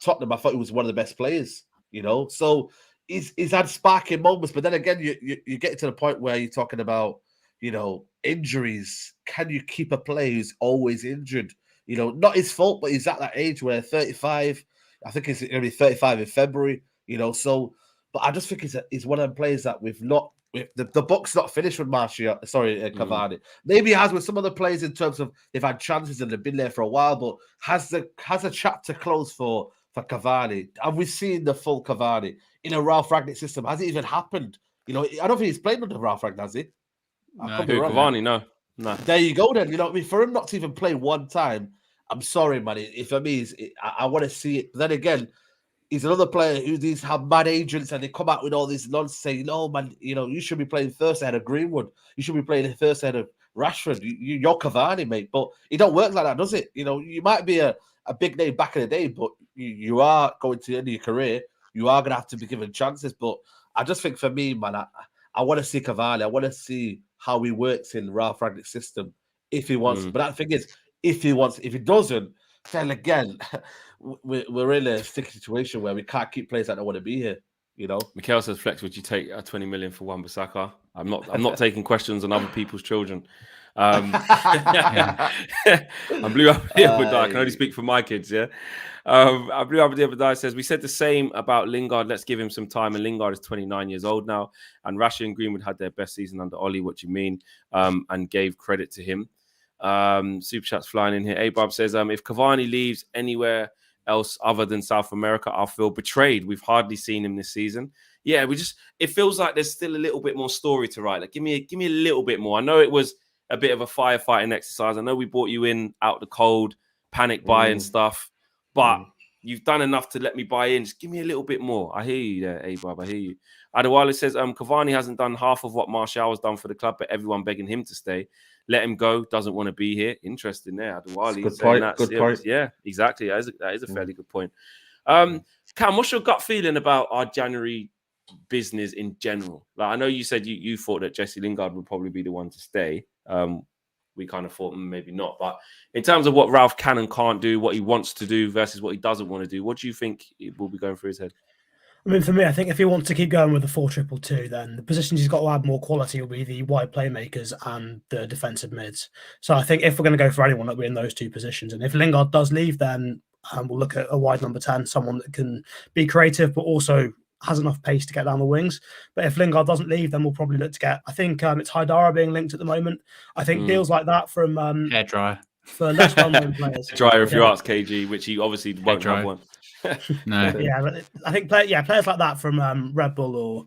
Speaker 4: Tottenham. I thought he was one of the best players. You know, so he's had sparking moments, but then again, you get to the point where you're talking about, you know, injuries. Can you keep a player who's always injured? You know, not his fault, but he's at that age where 35. I think he's going to be 35 in February. You know, so But I just think he's one of them players that we've not. The book's not finished with Cavani. Maybe he has with some other players in terms of they've had chances and they've been there for a while. But has a chapter closed for Cavani? Have we seen the full Cavani in a Ralf Rangnick system? Has it even happened? I don't think he's played under Ralf Rangnick, has he?
Speaker 1: No, Cavani, no.
Speaker 4: There you go then. I mean, for him not to even play one time, I'm sorry, man. For me, I want to see it. But then again, he's another player who these have mad agents and they come out with all this nonsense saying, "No, man, you should be playing first ahead of Greenwood. You should be playing first ahead of Rashford. You're Cavani, mate." But it don't work like that, does it? You might be a big name back in the day, but you are going to end your career. You are going to have to be given chances. But I just think for me, man, I want to see Cavani. I want to see how he works in Ralf Rangnick's system if he wants. But that thing is, if he wants, if he doesn't, then again, we're in a sticky situation where we can't keep players that don't want to be here.
Speaker 1: Mikhail says, "Flex, would you take 20 million for Wan-Bissaka?" I'm not taking questions on other people's children. I'm Blue Up the Other Die. I can only speak for my kids. Yeah. Blue Up the Other Die says, "We said the same about Lingard. Let's give him some time." And Lingard is 29 years old now. And Rashford and Greenwood had their best season under Ollie. What do you mean? And gave credit to him. Super chats flying in here. Abab says, "If Cavani leaves anywhere else other than South America, I'll feel betrayed. We've hardly seen him this season." Yeah, it feels like there's still a little bit more story to write. Like, give me a little bit more. I know it was a bit of a firefighting exercise. I know we brought you in out the cold, panic buy and stuff, but you've done enough to let me buy in. Just give me a little bit more. I hear you there, Abab. I hear you. Adewale says, Cavani hasn't done half of what Martial has done for the club, but everyone begging him to stay. Let him go. Doesn't want to be here. Interesting there. Adewale.
Speaker 4: Good point. Good point.
Speaker 1: Yeah, exactly. That is a fairly good point. Cam, what's your gut feeling about our January business in general? Like, I know you said you thought that Jesse Lingard would probably be the one to stay. We kind of thought maybe not. But in terms of what Ralf can and can't do, what he wants to do versus what he doesn't want to do, what do you think will be going through his head?
Speaker 3: I mean, for me, I think if he wants to keep going with the 4-2-2, then the positions he's got to add more quality will be the wide playmakers and the defensive mids. So I think if we're going to go for anyone, it'll be in those two positions. And if Lingard does leave, then we'll look at a wide number 10, someone that can be creative, but also has enough pace to get down the wings. But if Lingard doesn't leave, then we'll probably look to get, I think it's Haidara being linked at the moment. I think deals like that from
Speaker 2: hairdryer
Speaker 3: for less well-known players.
Speaker 1: Dryer, if you ask KG, which he obviously won't have one.
Speaker 2: No.
Speaker 3: Yeah, but I think players like that from Red Bull or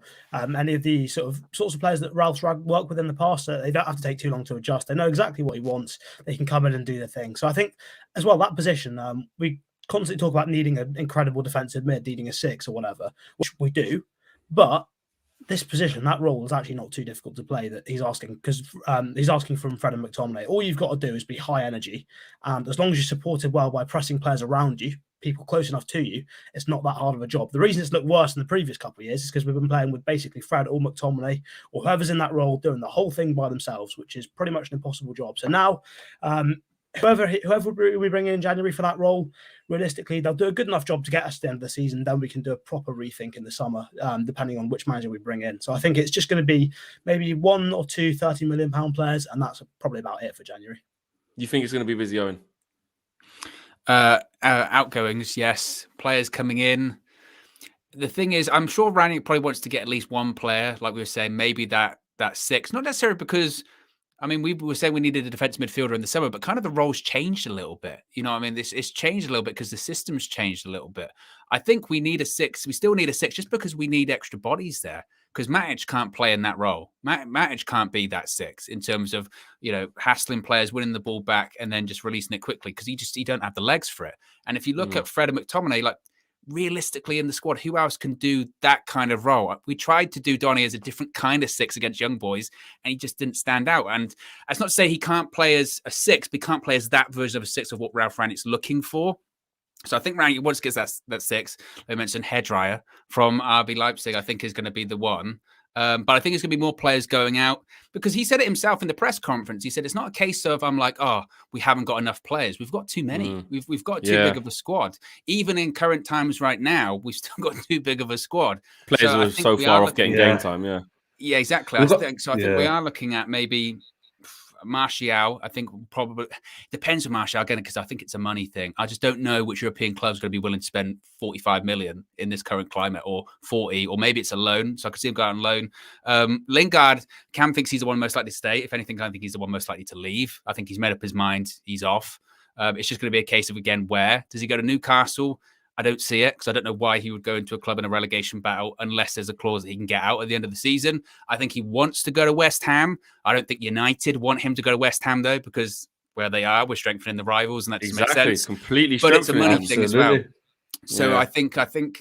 Speaker 3: any of the sorts of players that Ralph's worked with in the past, they don't have to take too long to adjust. They know exactly what he wants. They can come in and do their thing. So I think as well, that position, we constantly talk about needing an incredible defensive mid, needing a 6 or whatever, which we do. But this position, that role is actually not too difficult to play that he's asking, because he's asking from Fred and McTominay. All you've got to do is be high energy. And as long as you're supported well by pressing players around you, people close enough to you, it's not that hard of a job. The reason it's looked worse than the previous couple of years is because we've been playing with basically Fred or McTominay or whoever's in that role doing the whole thing by themselves, which is pretty much an impossible job. So now, whoever we bring in January for that role, realistically, they'll do a good enough job to get us to the end of the season. Then we can do a proper rethink in the summer, depending on which manager we bring in. So I think it's just going to be maybe 1 or 2 £30 million players, and that's probably about it for January.
Speaker 1: You think it's going to be busy, Owen?
Speaker 2: Outgoings, yes. Players coming in. The thing is, I'm sure Rangnick probably wants to get at least one player, like we were saying, maybe that 6. Not necessarily because, I mean, we were saying we needed a defensive midfielder in the summer, but kind of the roles changed a little bit. You know what I mean? It's changed a little bit because the system's changed a little bit. I think we need a 6. We still need a 6 just because we need extra bodies there. Because Matic can't play in that role. Matic can't be that 6 in terms of, hassling players, winning the ball back and then just releasing it quickly because he don't have the legs for it. And if you look at Fred and McTominay, like realistically in the squad, who else can do that kind of role? We tried to do Donny as a different kind of 6 against young boys and he just didn't stand out. And that's not to say he can't play as a 6, but he can't play as that version of a 6 of what Ralf Rangnick's looking for. So I think Rangnick once gets that 6. They mentioned hairdryer from RB Leipzig, I think is going to be the one. But I think it's going to be more players going out because he said it himself in the press conference. He said, it's not a case of I'm like, we haven't got enough players. We've got too many. We've got too big of a squad. Even in current times right now, we've still got too big of a squad.
Speaker 1: Players are so far off getting game time. Yeah.
Speaker 2: Yeah, exactly. I think we are looking at maybe Martial, I think probably depends on Martial again, because I think it's a money thing. I just don't know which European club's going to be willing to spend 45 million in this current climate, or 40, or maybe it's a loan. So I could see him go out on loan. Lingard, Cam thinks he's the one most likely to stay. If anything, I think he's the one most likely to leave. I think he's made up his mind. He's off. It's just going to be a case of, again, where does he go to? Newcastle? I don't see it, because I don't know why he would go into a club in a relegation battle unless there's a clause that he can get out at the end of the season. I think he wants to go to West Ham. I don't think United want him to go to West Ham, though, because where they are, we're strengthening the rivals, and that doesn't make sense.
Speaker 1: Completely,
Speaker 2: but it's a money thing as well. So
Speaker 1: yeah.
Speaker 2: I think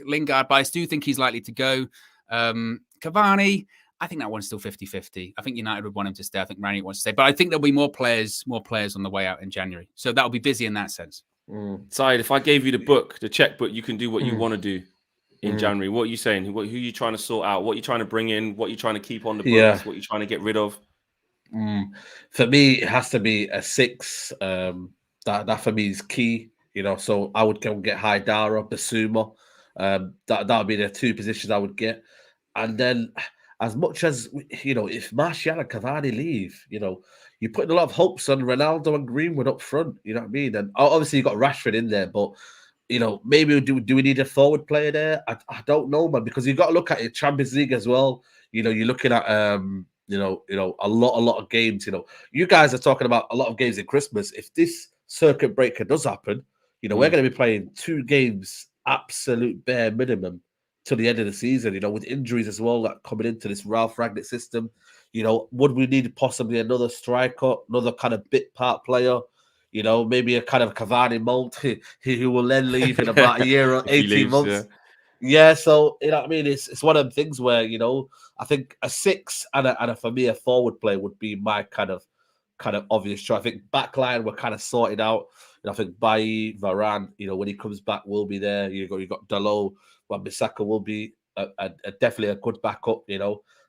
Speaker 2: Lingard, but I do think he's likely to go. Cavani, I think that one's still 50-50. I think United would want him to stay. I think Rangnick wants to stay, but I think there'll be more players on the way out in January. So that'll be busy in that sense.
Speaker 1: Saeed, if I gave you the checkbook, you can do what you want to do in January. What are you saying? Who are you trying to sort out? What are you trying to bring in? What are you trying to keep on the books? What are you trying to get rid of?
Speaker 4: For me, it has to be a 6. That for me is key. So I would go and get Haidara, Basuma. That would be the 2 positions I would get. And then, as much as if Martial and Cavani leave, you're putting a lot of hopes on Ronaldo and Greenwood up front. You know what I mean? And obviously you got Rashford in there, but maybe do we need a forward player there? I don't know, man, because you've got to look at your Champions League as well. You're looking at a lot of games. You guys are talking about a lot of games in Christmas. If this circuit breaker does happen, we're going to be playing 2 games, absolute bare minimum, till the end of the season, with injuries as well, like coming into this Ralf Rangnick system. Would we need possibly another striker, another kind of bit part player? Maybe a kind of Cavani mold who will then leave in about a year or 18 months. Yeah, so what I mean, it's one of them things where I think a 6 and for me a forward player would be my kind of obvious choice. I think backline we're kind of sorted out. I think Bailly, Varane, when he comes back, will be there. You got Dalot. Wan-Bissaka will be definitely a good backup,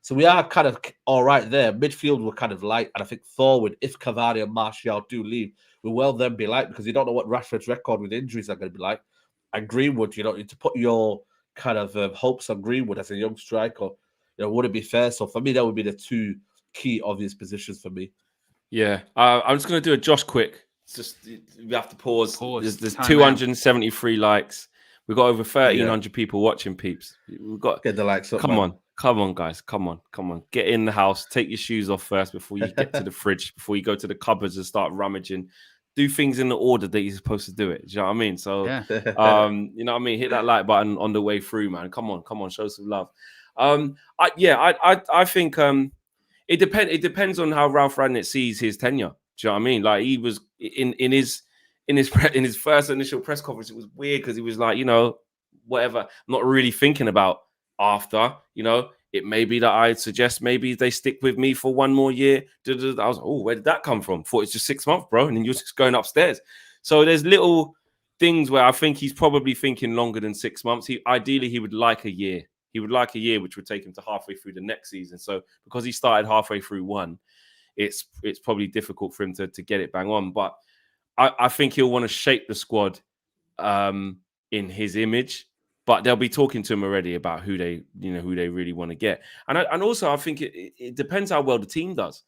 Speaker 4: So we are kind of all right there. Midfield, we're kind of light. And I think forward, if Cavani and Martial do leave, we will then be light, because you don't know what Rashford's record with injuries are going to be like. And Greenwood, to put your kind of hopes on Greenwood as a young striker, would it be fair? So for me, that would be the 2 key obvious positions for me.
Speaker 1: Yeah. I'm just going to do a Josh quick. It's just, we have to pause. There's 273 likes. We've got over 1,300 people watching, peeps. We've got
Speaker 4: get the likes up.
Speaker 1: Come on, guys. Come on. Get in the house. Take your shoes off first before you get to the fridge, before you go to the cupboards and start rummaging. Do things in the order that you're supposed to do it. Do you know what I mean? So, you know what I mean? Hit that like button on the way through, man. Come on. Show some love. I think it depends on how Ralf Rangnick sees his tenure. Do you know what I mean? Like, he was in his first initial press conference, it was weird because he was like, whatever, not really thinking about after, it may be that I suggest maybe they stick with me for 1 more year. I was like, oh, where did that come from? Thought it's just 6 months, bro. And then you're just going upstairs. So there's little things where I think he's probably thinking longer than 6 months. Ideally, he would like a year. He would like a year, which would take him to halfway through the next season. So because he started halfway through one, it's probably difficult for him to get it bang on. But I think he'll want to shape the squad in his image, but they'll be talking to him already about who they really want to get. And also, I think it depends how well the team does.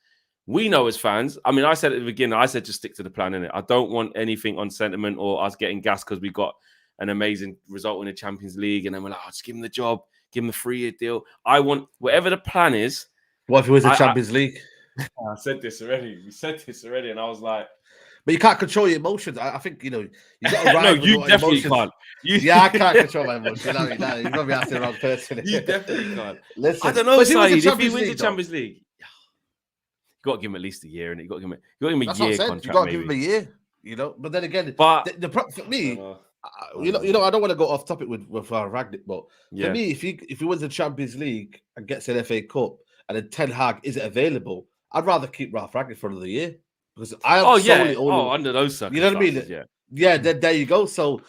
Speaker 1: We know as fans, I mean, I said at the beginning, just stick to the plan, innit? I don't want anything on sentiment or us getting gassed because we got an amazing result in the Champions League. And then we're like, just give him the job, give him a 3-year deal. I want whatever the plan is.
Speaker 4: What if it was the Champions League?
Speaker 1: I said this already. We said this already. And I was like,
Speaker 4: but you can't control your emotions. I think, you got to ride
Speaker 1: no,
Speaker 4: with
Speaker 1: you definitely
Speaker 4: emotions.
Speaker 1: can't.
Speaker 4: Yeah, I can't control my emotions. You're probably asking the wrong person.
Speaker 1: You definitely can't.
Speaker 4: Listen,
Speaker 1: I don't know, Saeed, if he wins
Speaker 4: League,
Speaker 1: the Champions League, you got to give him at least a year, and you got to give him a year contract.
Speaker 4: You got to give him a year, But then again, for me, I don't want to go off topic with Rangnick, but for me, if he wins the Champions League and gets an FA Cup, and then Ten Hag isn't available, I'd rather keep Ralf Rangnick for another year. Because I am
Speaker 1: under those circumstances,
Speaker 4: you know what I mean? Yeah. Then there you go. So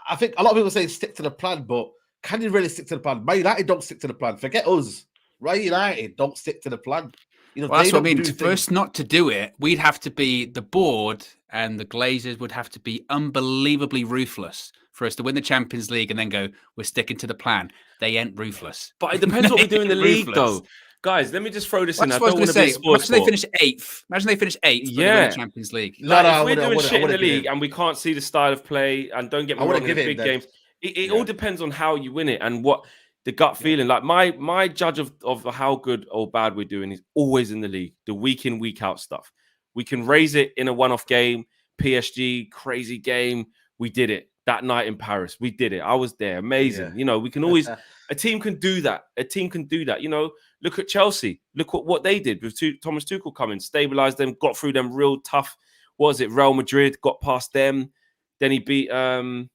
Speaker 4: I think a lot of people say stick to the plan, but can you really stick to the plan? Man United don't stick to the plan. Forget us. Right? United don't stick to the plan.
Speaker 2: That's what I mean. For us not to do it, we'd have to be the board and the Glazers would have to be unbelievably ruthless for us to win the Champions League and then go, we're sticking to the plan. They ain't ruthless.
Speaker 1: But it depends what we do in the league, though. Guys, let me just throw this in. I
Speaker 2: That's what I
Speaker 1: don't
Speaker 2: was
Speaker 1: want
Speaker 2: going
Speaker 1: to
Speaker 2: to
Speaker 1: be
Speaker 2: say.
Speaker 1: a
Speaker 2: Imagine they
Speaker 1: sport.
Speaker 2: finish eighth. Imagine they finish eighth, but they win the Champions League.
Speaker 1: Like,
Speaker 4: No,
Speaker 1: if
Speaker 4: I
Speaker 1: we're doing shit in the
Speaker 4: wouldn't give
Speaker 1: league
Speaker 4: him.
Speaker 1: and we can't see the style of play, and don't get me
Speaker 4: I
Speaker 1: wrong,
Speaker 4: wouldn't
Speaker 1: in the
Speaker 4: give him
Speaker 1: big
Speaker 4: then.
Speaker 1: games, it all depends on how you win it and what the gut feeling. Like my judge of how good or bad we're doing is always in the league, the week in, week out stuff. We can raise it in a one-off game, PSG, crazy game. We did it that night in Paris. We did it. I was there. Amazing.
Speaker 4: Yeah.
Speaker 1: You know, we can always, a team can do that. A team can do that. You know, look at Chelsea. Look what they did with Thomas Tuchel coming, stabilized them, got through them real tough. What was it? Real Madrid, got past them. Then he beat, who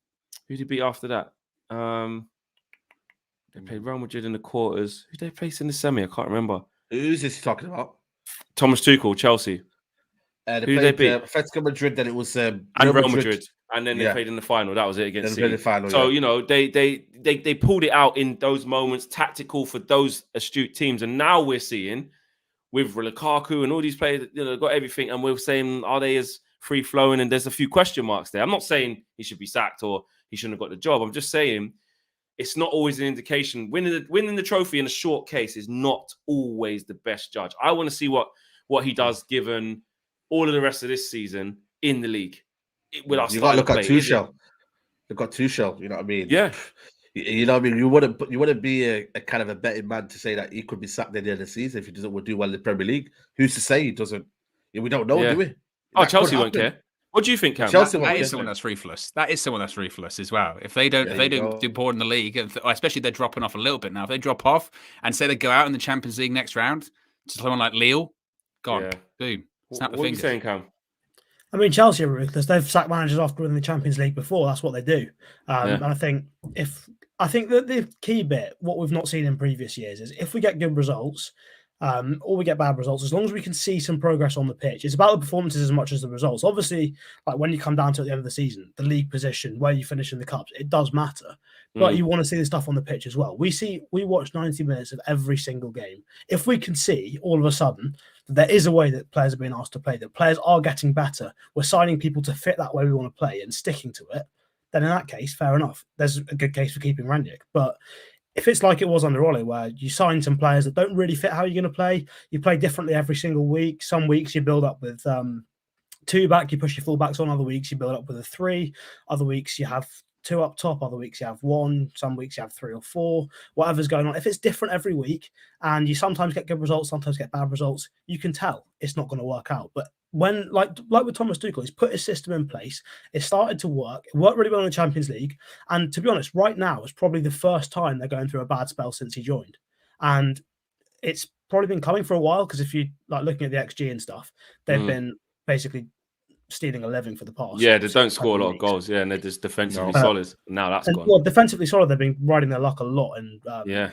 Speaker 1: did he beat after that? They played Real Madrid in the quarters. Who did they face in the semi? I can't remember.
Speaker 4: Who's this talking about?
Speaker 1: Thomas Tuchel, Chelsea.
Speaker 4: They
Speaker 1: Who
Speaker 4: played
Speaker 1: did they beat?
Speaker 4: Atletico Madrid, then it was
Speaker 1: And Real Madrid. And then they played in the final. That was it against
Speaker 4: Then
Speaker 1: City.
Speaker 4: the final,
Speaker 1: So, you know, they pulled it out in those moments, tactical for those astute teams. And now we're seeing with Lukaku and all these players, you know, got everything. And we're saying, are they as free flowing? And there's a few question marks there. I'm not saying he should be sacked or he shouldn't have got the job. I'm just saying it's not always an indication. Winning the trophy in a short case is not always the best judge. I want to see what he does given all of the rest of this season in the league.
Speaker 4: You got to look at Tuchel. They've got Tuchel. You know what I mean?
Speaker 1: Yeah.
Speaker 4: You know what I mean? You wouldn't be a kind of a betting man to say that he could be sacked at the end of the season if he doesn't do well in the Premier League. Who's to say he doesn't? We don't know, do we?
Speaker 1: Oh, Chelsea won't care. What do you think, Cam?
Speaker 2: That is someone that's ruthless. That is someone that's ruthless as well. If they don't do poor in the league, especially if they're dropping off a little bit now, if they drop off and say they go out in the Champions League next round to someone like Lille, boom, snap the fingers.
Speaker 1: What are you saying, Cam?
Speaker 3: I mean, Chelsea are ruthless. They've sacked managers after winning the Champions League before. That's what they do. And I think that the key bit, what we've not seen in previous years, is if we get good results or we get bad results, as long as we can see some progress on the pitch, it's about the performances as much as the results. Obviously, like when you come down to at the end of the season, the league position, where you finish in the cups, it does matter. But you want to see the stuff on the pitch as well. We watch 90 minutes of every single game. If we can see all of a sudden that there is a way that players are being asked to play, that players are getting better, we're signing people to fit that way we want to play and sticking to it, then in that case, fair enough. There's a good case for keeping Rangnick. But if it's like it was under Ole, where you sign some players that don't really fit how you're going to play, you play differently every single week. Some weeks you build up with two back, you push your fullbacks on. Other weeks you build up with a three. Other weeks you have two up top. Other weeks you have one. Some weeks you have three or four. Whatever's going on. If it's different every week and you sometimes get good results, sometimes get bad results, you can tell it's not going to work out. But when, like with Thomas Tuchel, he's put his system in place. It started to work. It worked really well in the Champions League. And to be honest, right now it's probably the first time they're going through a bad spell since he joined. And it's probably been coming for a while because if you like looking at the XG and stuff, they've been basically stealing a living for the past.
Speaker 1: Yeah, they don't score a lot of goals. Yeah, and they're just defensively solid. Now that's gone.
Speaker 3: Well, defensively solid, they've been riding their luck a lot, and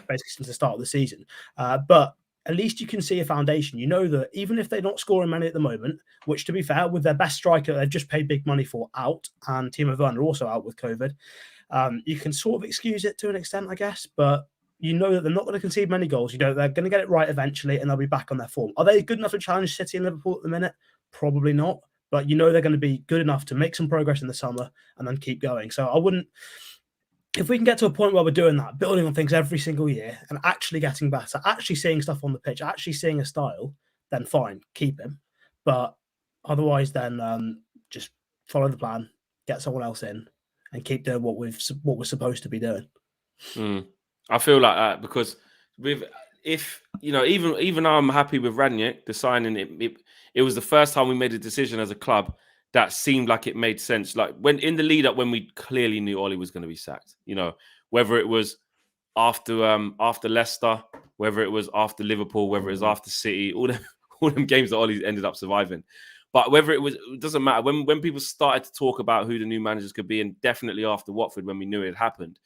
Speaker 3: basically since the start of the season. But at least you can see a foundation. You know that even if they're not scoring many at the moment, which to be fair, with their best striker, they've just paid big money for out, and Timo Werner also out with COVID. You can sort of excuse it to an extent, I guess, but you know that they're not going to concede many goals. You know they're going to get it right eventually, and they'll be back on their form. Are they good enough to challenge City and Liverpool at the minute? Probably not. But you know they're going to be good enough to make some progress in the summer and then keep going. So I wouldn't, if we can get to a point where we're doing that, building on things every single year and actually getting better, actually seeing stuff on the pitch, actually seeing a style, then fine, keep him. But otherwise, then just follow the plan, get someone else in, and keep doing what we're supposed to be doing.
Speaker 1: I feel like that because even I'm happy with Rangnick, the signing. It was the first time we made a decision as a club that seemed like it made sense. Like when in the lead up, when we clearly knew Ole was going to be sacked, you know, whether it was after Leicester, whether it was after Liverpool, whether it was after City, all them games that Ole ended up surviving. But whether it doesn't matter. When people started to talk about who the new managers could be, and definitely after Watford, when we knew it had happened,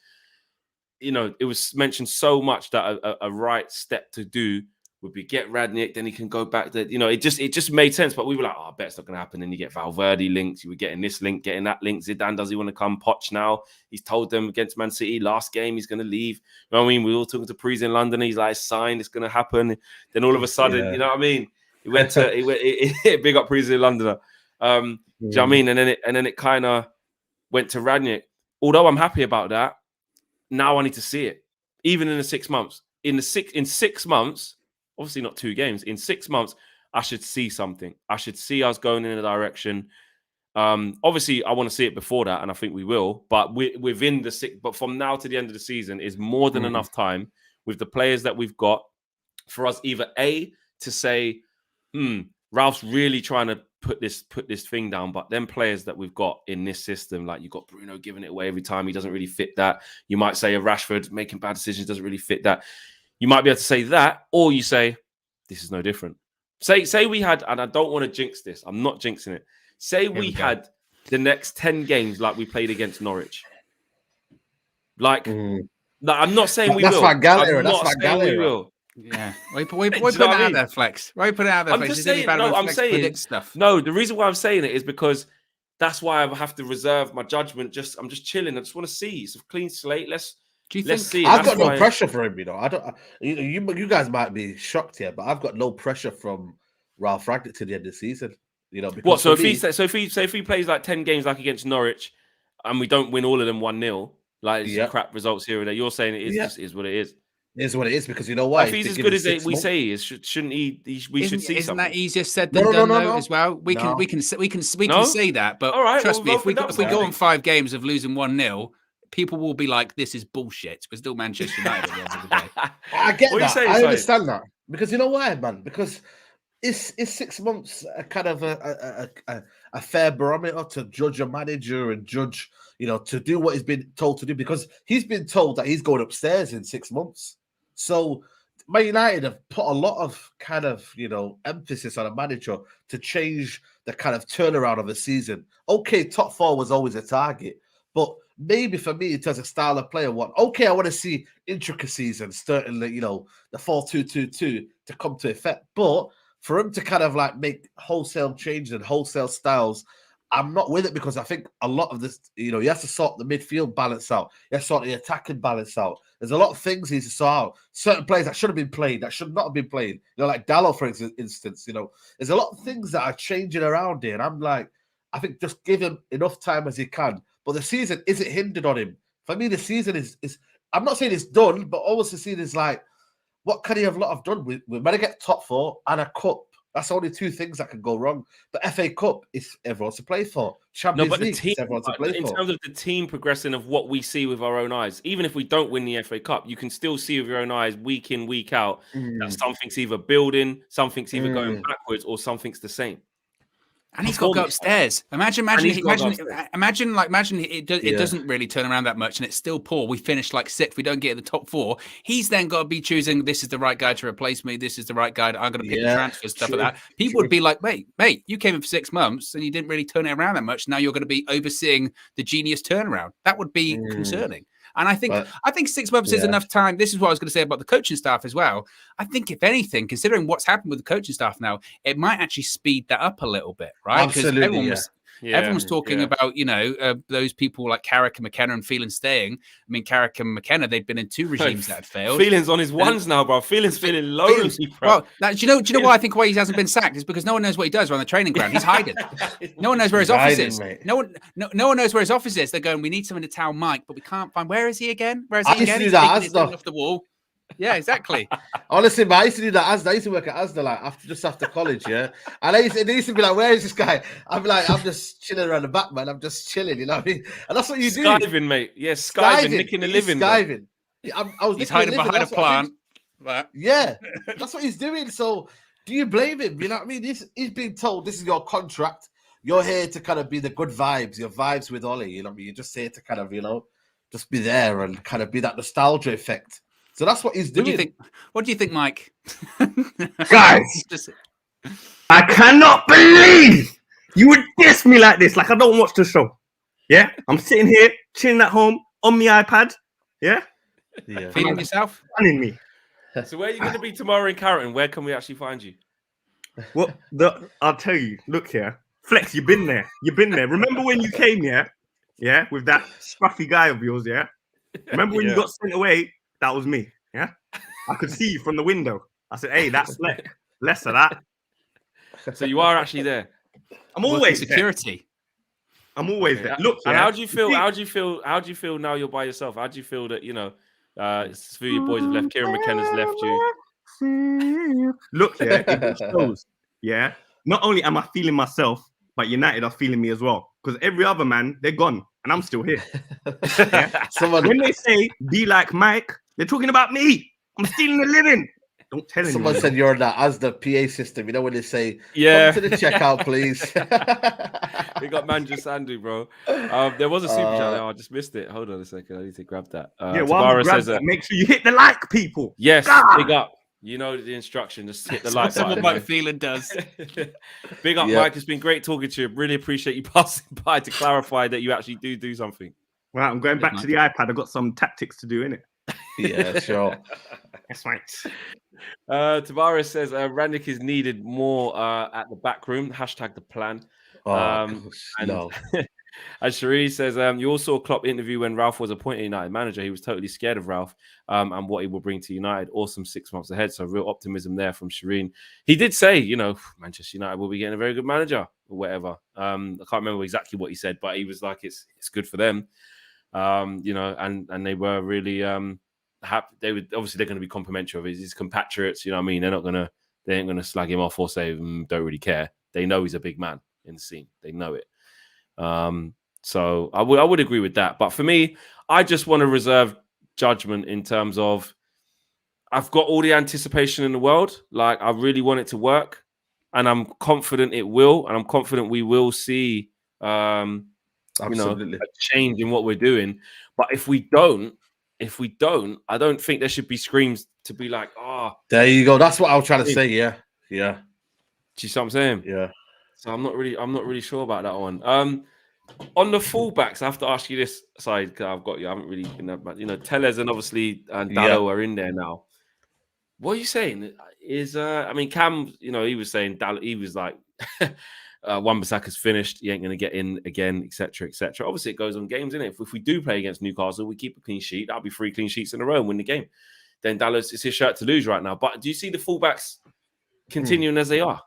Speaker 1: you know, it was mentioned so much that a right step to do would be get Rangnick, then he can go back there. You know, it just made sense. But we were like, I bet it's not going to happen. Then you get Valverde linked. You were getting this link, getting that link. Zidane, does he want to come? Poch now. He's told them against Man City last game he's going to leave. You know what I mean? We were all talking to Prees in London. He's like, signed. It's going to happen. Then all of a sudden, you know what I mean? He went to big up Prees in London. Do you know what I mean? And then it kind of went to Rangnick. Although I'm happy about that, now I need to see it. Even in the 6 months. In 6 months, obviously not 2 games. In 6 months, I should see something. I should see us going in a direction. Obviously, I want to see it before that, and I think we will. But within the 6, but from now to the end of the season is more than enough time with the players that we've got for us either A, to say, Ralph's really trying to put this thing down, but them players that we've got in this system, like you've got Bruno giving it away every time, he doesn't really fit that. You might say a Rashford making bad decisions doesn't really fit that. You might be able to say that, or you say, this is no different. Say we had, and I don't want to jinx this, I'm not jinxing it. Say we had the next 10 games like we played against Norwich. Like, I'm not saying we will.
Speaker 4: I'm
Speaker 1: not saying we will.
Speaker 2: Yeah. Why put it out there, Flex? Why put it out there,
Speaker 1: I'm
Speaker 2: Flex?
Speaker 1: just saying, I'm saying
Speaker 2: stuff.
Speaker 1: No, the reason why I'm saying it is because that's why I have to reserve my judgment. I'm just chilling. I just want to see. It's a clean slate. Let's see.
Speaker 4: I've got no pressure for him, I don't. You guys might be shocked here, but I've got no pressure from Ralf Rangnick to the end of the season.
Speaker 1: What? So if he plays like 10 games like against Norwich, and we don't win all of them 1-0, like it's crap results here and there, you're saying it just is what it is.
Speaker 4: It is what it is, because you know why?
Speaker 1: If he's as good as we say he is, shouldn't he? We should see
Speaker 2: isn't
Speaker 1: something.
Speaker 2: that easier said than done though, as well? We can say that, but trust me, if we go on 5 games of losing 1-0, people will be like, "This is bullshit." We're still Manchester United at the end of the day.
Speaker 4: I get that. I understand that, because you know why, man? Because is 6 months a kind of a fair barometer to judge a manager and judge, to do what he's been told to do? Because he's been told that he's going upstairs in 6 months. So Man United have put a lot of kind of, emphasis on a manager to change the kind of turnaround of a season. Okay, top 4 was always a target, but maybe for me, in terms of style of player, I want to see intricacies and certainly, the 4-2-2-2 to come to effect. But for him to kind of like make wholesale changes and wholesale styles, I'm not with it, because I think a lot of this, you have to sort the midfield balance out. You have to sort the attacking balance out. There's a lot of things he needs to sort out. Certain players that should have been played, that should not have been played. Like Dallo, for instance, there's a lot of things that are changing around here. And I'm like, I think just give him enough time as he can. But the season isn't hindered on him. For me, the season is I'm not saying it's done, but almost the season is like, what can he have not have done? We're going to get top 4 and a cup. That's only 2 things that can go wrong. The FA Cup is everyone to play for. Champions League is everyone to play for.
Speaker 1: In terms of the team progressing of what we see with our own eyes, even if we don't win the FA Cup, you can still see with your own eyes week in, week out that something's either building, something's either going backwards, or something's the same.
Speaker 2: And he's got to go upstairs. Imagine it doesn't really turn around that much, and it's still poor. We finished like 6th. We don't get in the top 4. He's then got to be choosing. This is the right guy to replace me. This is the right guy. I'm going to pick the transfer stuff like that. People would be like, "Mate, you came in for 6 months and you didn't really turn it around that much. Now you're going to be overseeing the genius turnaround." That would be concerning. And I think 6 months is enough time. This is what I was going to say about the coaching staff as well. I think, if anything, considering what's happened with the coaching staff now, it might actually speed that up a little bit, right?
Speaker 4: Absolutely.
Speaker 2: Everyone's talking about, those people like Carrick and McKenna and Phelan staying. I mean, Carrick and McKenna, they'd been in 2 regimes that had failed.
Speaker 1: Phelan's on his ones now, bro. Phelan's feeling lonely, bro.
Speaker 2: Well, do you know why I think why he hasn't been sacked? Is because no one knows what he does around the training ground. He's hiding. No one knows where his office is. No one knows where his office is. They're going, we need someone to tell Mike, but we can't find. Where is he again? Where is he again?
Speaker 4: He's
Speaker 2: off the wall. Yeah, exactly.
Speaker 4: Honestly, man, I used to do that Asda. I used to work at Asda like after college, yeah. And they used to be like, "Where is this guy?" I'm like, "I'm just chilling around the back, man. I'm just chilling." You know what I mean? And that's what you do.
Speaker 1: Skiving, mate. Yeah, skiving, nicking a living.
Speaker 4: Skiving.
Speaker 2: He's hiding behind a plant.
Speaker 4: Yeah, that's what he's doing. So, do you blame him? You know what I mean? He's being told this is your contract. You're here to kind of be the good vibes. Your vibes with Ollie. You know what I mean? You're just here to kind of, just be there and kind of be that nostalgia effect. So that's what he's doing.
Speaker 2: What do you think, Mike?
Speaker 5: Guys, I cannot believe you would diss me like this. Like I don't watch the show. Yeah, I'm sitting here chilling at home on my iPad. Yeah,
Speaker 2: Feeling yourself?
Speaker 5: Funning me.
Speaker 1: So where are you going to be tomorrow in Carrington? Where can we actually find you?
Speaker 5: Well, I'll tell you. Look here, Flex. You've been there. Remember when you came here? Yeah, with that scruffy guy of yours. Yeah. Remember when you got sent away? That was me, yeah? I could see you from the window. I said, hey, that's less of that.
Speaker 1: So you are actually there?
Speaker 5: I'm always
Speaker 2: security.
Speaker 5: There. I'm always there. Look,
Speaker 1: and how do you feel? How do you feel now you're by yourself? How do you feel that, it's a few of your boys have left, Kieran McKenna's left you.
Speaker 5: Look, yeah, it just shows. Yeah, not only am I feeling myself, but United are feeling me as well. Because every other man, they're gone, and I'm still here. Yeah? When they say be like Mike, they're talking about me. I'm stealing the living. Don't tell anyone.
Speaker 4: Someone said you're on that as the PA system. You know when they say,
Speaker 1: Yeah.
Speaker 4: "Come to the checkout, please."
Speaker 1: We got Manju Sandu, bro. There was a super chat there. I just missed it. Hold on a second. I need to grab that.
Speaker 5: Yeah, while says that, make sure you hit the like, people.
Speaker 1: Yes, big up. You know the instruction. Just hit the like button.
Speaker 2: That's what Mike Phelan does.
Speaker 1: Big up, Mike. It's been great talking to you. Really appreciate you passing by to clarify that you actually do something.
Speaker 5: Right, I'm going back to the iPad. I've got some tactics to do in it.
Speaker 4: Yeah, sure.
Speaker 5: That's right.
Speaker 1: Tavares says Rangnick is needed more at the back room. Hashtag the plan.
Speaker 4: No.
Speaker 1: And Cherie says, you all saw Klopp interview when Ralf was appointed United manager. He was totally scared of Ralf and what he will bring to United. Awesome 6 months ahead. So real optimism there from Shireen. He did say, you know, Manchester United will be getting a very good manager or whatever. I can't remember exactly what he said, but he was like, it's good for them. You know, and they were really happy. They're going to be complimentary of his compatriots. You know what I mean? They ain't gonna slag him off or say don't really care. They know he's a big man in the scene. They know it. So I would agree with that. But for me, I just want to reserve judgment in terms of I've got all the anticipation in the world. Like I really want it to work, and I'm confident it will, and I'm confident we will see a change in what we're doing. But if we don't, I don't think there should be screams to be like,
Speaker 4: there you go. That's what I was trying to say. Yeah.
Speaker 1: Do you see what I'm saying?
Speaker 4: Yeah.
Speaker 1: So I'm not really sure about that one. On the fullbacks, I have to ask you this side because I've got you. I haven't really been there, but you know, Tellez and obviously Dalot are in there now. What are you saying? Is I mean, Cam, you know, he was saying Dalot, he was like, Wan-Bissaka's finished. He ain't going to get in again, etc., etc. Obviously, it goes on games, innit? If we do play against Newcastle, we keep a clean sheet. That'll be 3 clean sheets in a row and win the game. Then Dalot, it's his shirt to lose right now. But do you see the fullbacks continuing as they are?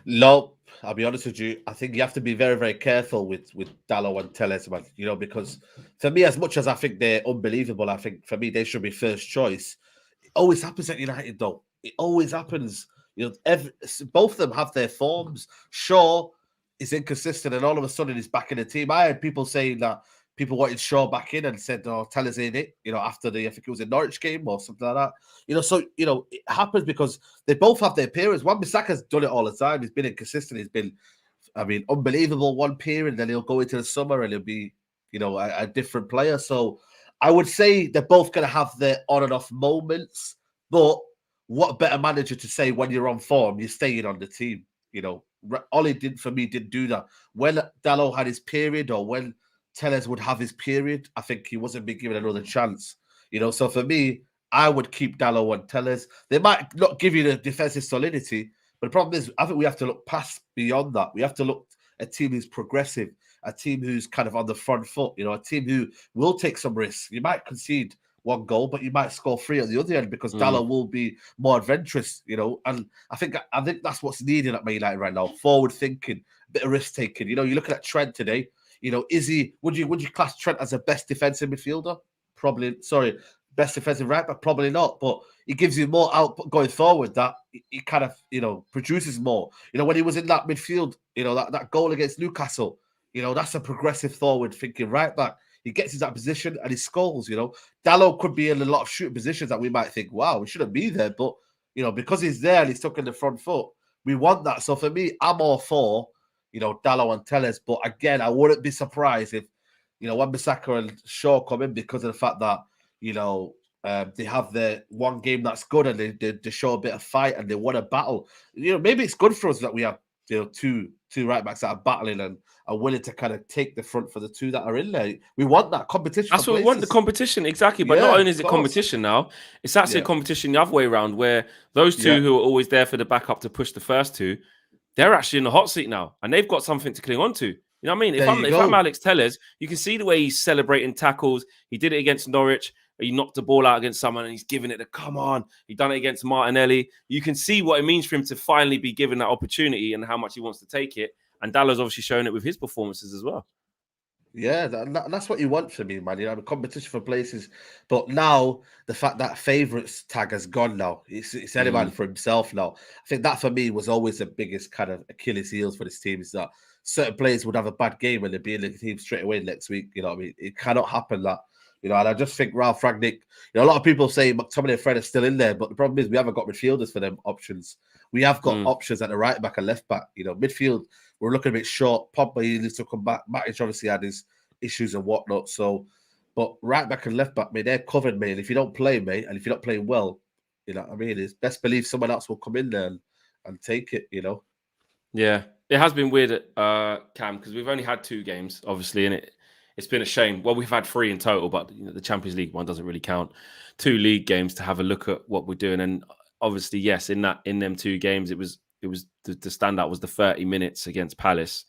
Speaker 4: No, I'll be honest with you. I think you have to be very, very careful with Dalot and Tellez, man. You know, because for me, as much as I think they're unbelievable, I think for me they should be first choice. It always happens at United, though. It always happens. You know, both of them have their forms. Shaw is inconsistent, and all of a sudden he's back in the team. I heard people saying that people wanted Shaw back in and said, "Oh, Tellez in it." You know, after I think it was a Norwich game or something like that. You know, so you know it happens because they both have their periods. Wan-Bissaka's done it all the time. He's been inconsistent. He's been, I mean, unbelievable one period, then he'll go into the summer and he'll be, you know, a different player. So I would say they're both going to have their on and off moments, but what better manager to say when you're on form, you're staying on the team. You know, Ollie didn't do that. When Dalot had his period or when Tellez would have his period, I think he wasn't being given another chance. You know, so for me, I would keep Dalot and Tellez. They might not give you the defensive solidity, but the problem is, I think we have to look past beyond that. We have to look at a team who's progressive, a team who's kind of on the front foot, you know, a team who will take some risks. You might concede 1 goal, but you might score 3 at the other end because Dalot will be more adventurous, you know. And I think that's what's needed at Man United right now. Forward thinking, a bit of risk taking. You know, you're looking at Trent today. You know, would you class Trent as a best defensive midfielder? Probably. Sorry, best defensive right back? Probably not. But he gives you more output going forward. That he kind of, you know, produces more. You know, when he was in that midfield, you know, that goal against Newcastle, you know, that's a progressive forward thinking right back. He gets in that position and he scores, you know. Dalot could be in a lot of shooting positions that we might think, wow, we shouldn't be there. But, you know, because he's there and he's stuck in the front foot, we want that. So for me, I'm all for, you know, Dalot and Tellez. But again, I wouldn't be surprised if, you know, Wan-Bissaka and Shaw come in because of the fact that, you know, they have their one game that's good and they show a bit of fight and they won a battle. You know, maybe it's good for us that we have, you know, two right backs that are battling and are willing to kind of take the front for the 2 that are in there. We want that competition.
Speaker 1: That's what we want, the competition, exactly. But not only is it competition now, it's actually a competition the other way around, where those 2 who are always there for the backup to push the first 2, they're actually in the hot seat now, and they've got something to cling on to. You know what I mean? If I'm Alex Tellez, you can see the way he's celebrating tackles. He did it against Norwich. He knocked the ball out against someone and he's giving it a come on. He done it against Martinelli. You can see what it means for him to finally be given that opportunity and how much he wants to take it. And Dalot's obviously showing it with his performances as well.
Speaker 4: Yeah, that's what you want for me, man. You know, the competition for places. But now the fact that favourites tag has gone now, it's any man for himself now. I think that for me was always the biggest kind of Achilles heels for this team is that certain players would have a bad game and they'd be in the team straight away next week. You know what I mean? It cannot happen that. You know, and I just think Ralf Rangnick, you know, a lot of people say McTominay and Fred are still in there, but the problem is we haven't got midfielders for them options. We have got options at the right back and left back. You know, midfield, we're looking a bit short. Pogba, he needs to come back. Matic obviously had his issues and whatnot. So, but right back and left back, mate, they're covered, mate. And if you don't play, mate, and if you're not playing well, you know what I mean? It's best believe someone else will come in there and take it, you know?
Speaker 1: Yeah. It has been weird, Cam, because we've only had 2 games, obviously, and it's been a shame. Well, we've had 3 in total, but you know, the Champions League one doesn't really count. 2 league games to have a look at what we're doing. And obviously, yes, in them 2 games, it was the standout was the 30 minutes against Palace.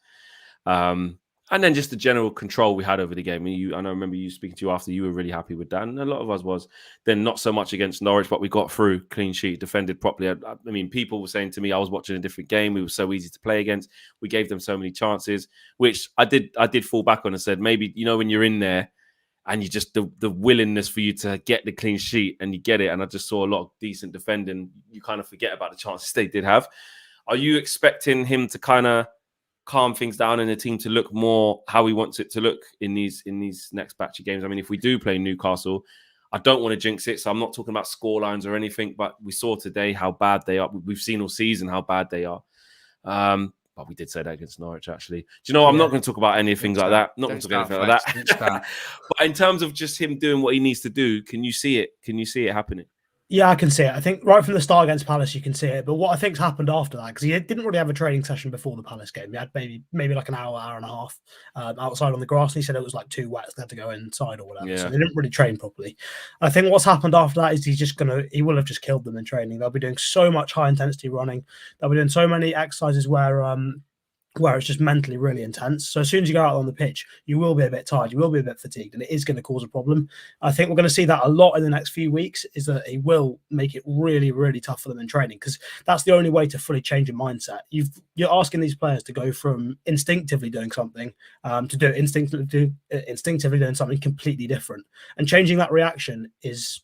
Speaker 1: And then just the general control we had over the game. And I remember you speaking to you after, you were really happy with that. And a lot of us was. Then not so much against Norwich, but we got through, clean sheet, defended properly. I mean, people were saying to me, I was watching a different game. We were so easy to play against. We gave them so many chances, which I did fall back on and said, maybe, you know, when you're in there and you just, the willingness for you to get the clean sheet and you get it. And I just saw a lot of decent defending. You kind of forget about the chances they did have. Are you expecting him to kind of calm things down and the team to look more how he wants it to look in these next batch of games? I mean, if we do play Newcastle, I don't want to jinx it, so I'm not talking about score lines or anything, but we saw today how bad they are. We've seen all season how bad they are. But we did say that against Norwich, actually. Do you know, I'm not going to talk about anything like that. Not going to talk anything like that. But in terms of just him doing what he needs to do, can you see it? Can you see it happening?
Speaker 3: Yeah, I can see it. I think right from the start against Palace, you can see it. But what I think's happened after that, because he didn't really have a training session before the Palace game. He had maybe like an hour and a half outside on the grass. And he said it was like too wet, so they had to go inside or whatever. Yeah. So they didn't really train properly. I think what's happened after that is he will have just killed them in training. They'll be doing so much high intensity running. They'll be doing so many exercises where it's just mentally really intense. So as soon as you go out on the pitch, you will be a bit tired, you will be a bit fatigued, and it is going to cause a problem. I think we're going to see that a lot in the next few weeks, is that he will make it really, really tough for them in training, because that's the only way to fully change a mindset. You're asking these players to go from instinctively doing something to do instinctively doing something completely different. And changing that reaction is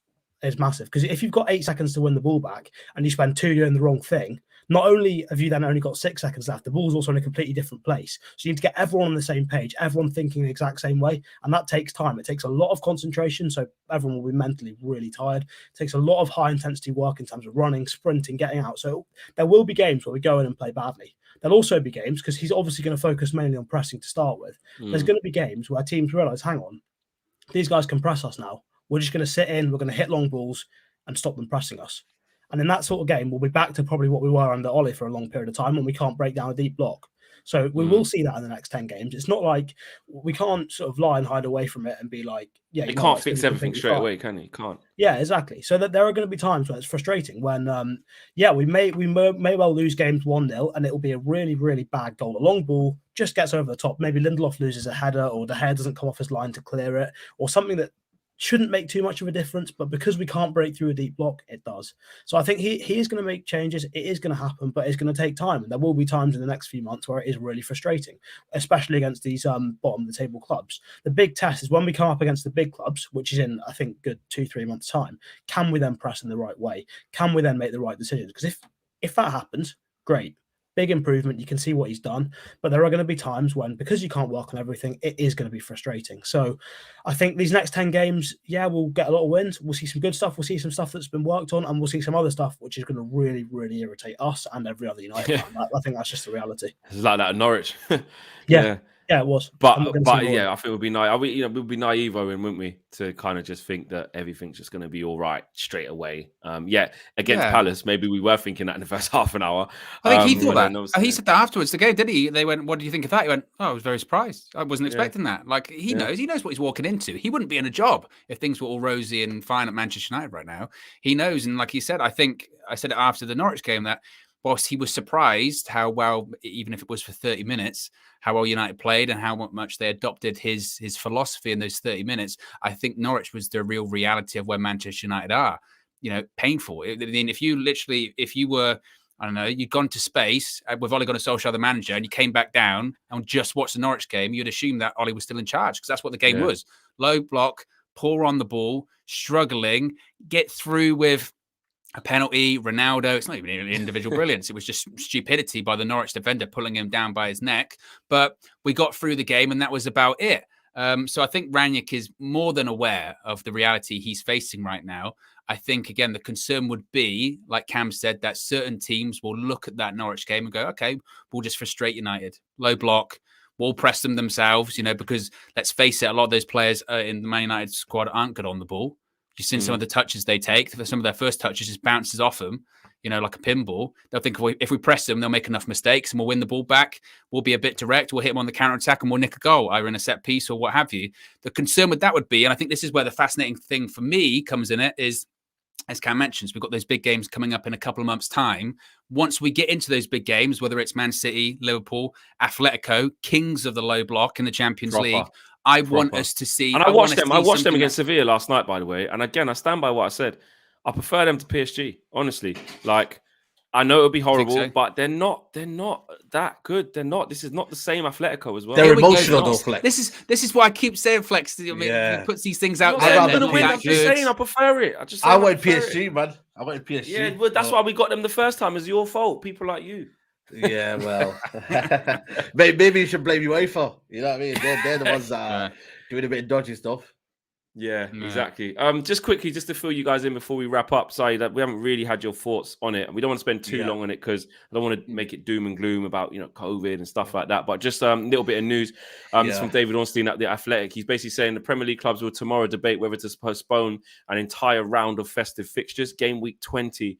Speaker 3: massive, because if you've got 8 seconds to win the ball back and you spend 2 doing the wrong thing, not only have you then only got 6 seconds left, the ball's also in a completely different place. So you need to get everyone on the same page, everyone thinking the exact same way. And that takes time. It takes a lot of concentration. So everyone will be mentally really tired. It takes a lot of high intensity work in terms of running, sprinting, getting out. So there will be games where we go in and play badly. There'll also be games, because he's obviously going to focus mainly on pressing to start with. There's going to be games where teams realise, hang on, these guys can press us now. We're just going to sit in, we're going to hit long balls and stop them pressing us. And in that sort of game, we'll be back to probably what we were under Ollie for a long period of time when we can't break down a deep block. So we will see that in the next 10 games. It's not like we can't sort of lie and hide away from it and be like, yeah,
Speaker 1: you can't fix everything straight away, can you? Can't.
Speaker 3: Yeah, exactly. So that there are going to be times where it's frustrating when, we may well lose games 1-0 and it will be a really, really bad goal. A long ball just gets over the top. Maybe Lindelof loses a header, or the head doesn't come off his line to clear it, or something that shouldn't make too much of a difference, but because we can't break through a deep block, it does. So I think he is going to make changes. It is going to happen, but it's going to take time. And there will be times in the next few months where it is really frustrating, especially against these bottom of the table clubs. The big test is when we come up against the big clubs, which is in, I think, good 2-3 months' time. Can we then press in the right way? Can we then make the right decisions? Because if that happens, great. Big improvement. You can see what he's done, but there are going to be times when, because you can't work on everything, it is going to be frustrating. So I think these next 10 games, we'll get a lot of wins. We'll see some good stuff. We'll see some stuff that's been worked on, and we'll see some other stuff which is going to really, really irritate us and every other United fan. I think that's just the reality.
Speaker 1: It's like that at Norwich.
Speaker 3: Yeah, it was.
Speaker 1: But I think it would be nice. We'd be naive, Owen, wouldn't we, to kind of just think that everything's just going to be all right straight away. Against Palace, maybe we were thinking that in the first half an hour.
Speaker 2: I think he thought that. He said that afterwards the game, did he? They went, "What do you think of that?" He went, "Oh, I was very surprised. I wasn't expecting that." Like he knows what he's walking into. He wouldn't be in a job if things were all rosy and fine at Manchester United right now. He knows, and like he said, I think I said it after the Norwich game that whilst he was surprised how well, even if it was for 30 minutes, how well United played and how much they adopted his philosophy in those 30 minutes, I think Norwich was the real reality of where Manchester United are. Painful. I mean, if you were I don't know, you'd gone to space with Ole Gunnar Solskjaer, the manager, and you came back down and just watched the Norwich game, you'd assume that Ole was still in charge because that's what the game was. Low block, poor on the ball, struggling, get through with a penalty, Ronaldo. It's not even individual brilliance. It was just stupidity by the Norwich defender pulling him down by his neck. But we got through the game and that was about it. So I think Rangnick is more than aware of the reality he's facing right now. I think, again, the concern would be, like Cam said, that certain teams will look at that Norwich game and go, okay, we'll just frustrate United. Low block, we'll press them themselves, because let's face it, a lot of those players in the Man United squad aren't good on the ball. You've seen some of the touches they take. Some of their first touches just bounces off them, like a pinball. They'll think if we press them, they'll make enough mistakes and we'll win the ball back. We'll be a bit direct. We'll hit them on the counter-attack and we'll nick a goal, either in a set piece or what have you. The concern with that would be, and I think this is where the fascinating thing for me comes in it, is, as Cam mentions, we've got those big games coming up in a couple of months' time. Once we get into those big games, whether it's Man City, Liverpool, Atletico, kings of the low block in the Champions League, I want us to see.
Speaker 1: And I watched them against Sevilla last night, by the way. And again, I stand by what I said. I prefer them to PSG, honestly. Like, I know it'll be horrible, but they're not that good. They're not. This is not the same Atletico as well.
Speaker 4: They're emotional, though, Flex.
Speaker 2: This is why I keep saying Flex. He puts these things out there.
Speaker 1: I'm just saying I prefer it.
Speaker 4: I went PSG, man. I went PSG.
Speaker 1: Yeah, well, that's why we got them the first time. It's your fault. People like you.
Speaker 4: Yeah, well, maybe you should blame UEFA. You know what I mean? They're the ones that are doing a bit of dodgy stuff.
Speaker 1: Yeah, exactly. Just quickly, just to fill you guys in before we wrap up, Saeed, that we haven't really had your thoughts on it, and we don't want to spend too long on it because I don't want to make it doom and gloom about COVID and stuff like that. But just a little bit of news. It's from David Ornstein at The Athletic. He's basically saying the Premier League clubs will tomorrow debate whether to postpone an entire round of festive fixtures. Game week 20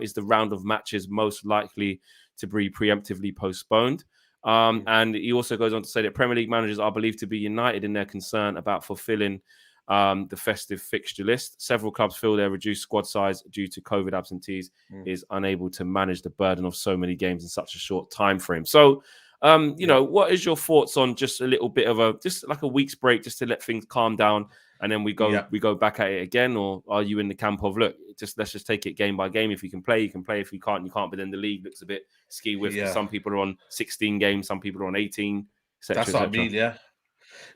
Speaker 1: is the round of matches most likely to be preemptively postponed. And he also goes on to say that Premier League managers are believed to be united in their concern about fulfilling the festive fixture list. Several clubs feel their reduced squad size due to COVID absentees is unable to manage the burden of so many games in such a short time frame. So, what is your thoughts on just a little bit of just like a week's break, just to let things calm down, and then we go back at it again? Or are you in the camp of, look, let's just take it game by game? If you can play, you can play. If you can't, you can't. But then the league looks a bit ski with. Some people are on 16 games, some people are on 18.
Speaker 4: That's what I mean, yeah.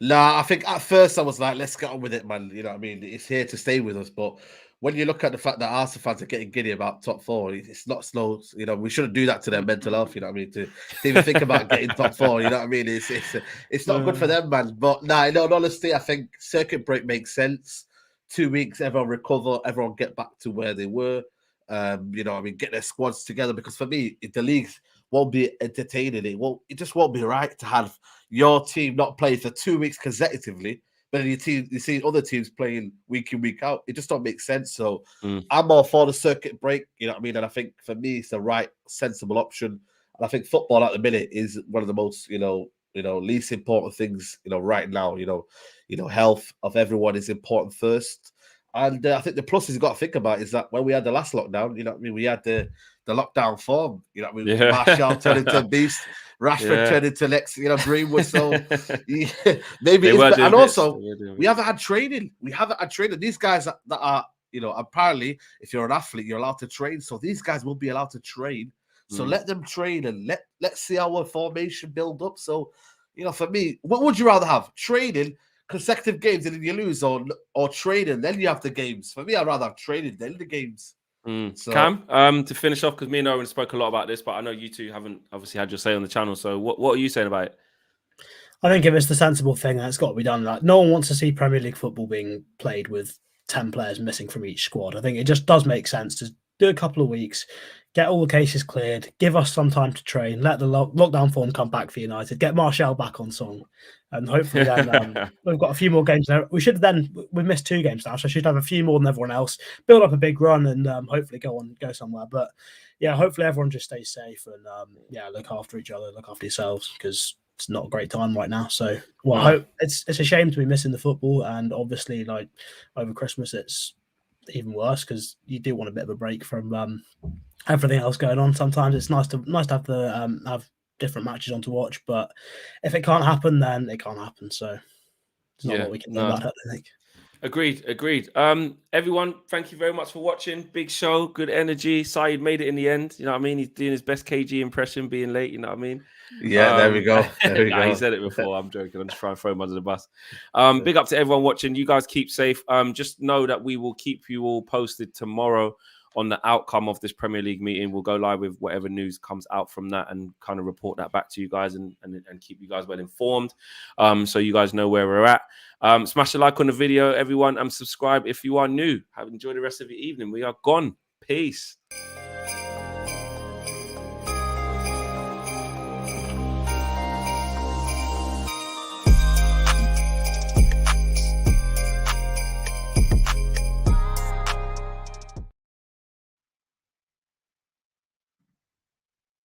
Speaker 4: Nah, I think at first I was like, let's get on with it, man. You know what I mean? It's here to stay with us. But when you look at the fact that Arsenal fans are getting giddy about top four, it's not slow. We shouldn't do that to their mental health. You know what I mean? To even think about getting top four. You know what I mean? It's not good for them, man. But in all honesty, I think circuit break makes sense. 2 weeks, everyone recover, everyone get back to where they were. Get their squads together. Because for me, the leagues won't be entertaining. It just won't be right to have your team not play for 2 weeks consecutively, but then you see other teams playing week in, week out. It just don't make sense. So I'm all for the circuit break, you know what I mean? And I think for me, it's the right, sensible option. And I think football at the minute is one of the most, least important things, right now. Health of everyone is important first. And I think the pluses you've got to think about is that when we had the last lockdown, we had the lockdown form. Martial turned into a beast. Rashford turned into next, Greenwood. So maybe it's and also we haven't had training. These guys that are, apparently if you're an athlete, you're allowed to train. So these guys will be allowed to train. So let them train and let's see our formation build up. So, for me, what would you rather have? Training, consecutive games, and then you lose, or training, then you have the games? For me, I'd rather have training than the games.
Speaker 1: So, Cam, to finish off, because me and Owen spoke a lot about this, but I know you two haven't obviously had your say on the channel. So what are you saying about it?
Speaker 3: I think if it's the sensible thing, that's got to be done. Like, no one wants to see Premier League football being played with 10 players missing from each squad. I think it just does make sense to do a couple of weeks, get all the cases cleared, give us some time to train, let the lockdown form come back for United, get Martial back on song, and hopefully then we've got a few more games there. We've missed 2 games now, so I should have a few more than everyone else, build up a big run, and hopefully go somewhere. But yeah, hopefully everyone just stays safe and look after each other, look after yourselves, because it's not a great time right now. So I hope it's a shame to be missing the football, and obviously like over Christmas it's even worse because you do want a bit of a break from everything else going on. Sometimes it's nice to have different matches on to watch, but if it can't happen, then it can't happen. So it's not what we can do about it, I think.
Speaker 1: Agreed. Everyone, thank you very much for watching. Big show, good energy. Saeed made it in the end. You know what I mean? He's doing his best KG impression, being late. You know what I mean?
Speaker 4: Yeah, there we go. There we
Speaker 1: Nah,
Speaker 4: go.
Speaker 1: he said it before. I'm joking. I'm just trying to throw him under the bus. Big up to everyone watching. You guys keep safe. Just know that we will keep you all posted tomorrow on the outcome of this Premier League meeting. We'll go live with whatever news comes out from that and kind of report that back to you guys and keep you guys well informed. So you guys know where we're at. Smash a like on the video, everyone, and subscribe if you are new. Have enjoyed the rest of your evening. We are gone. Peace.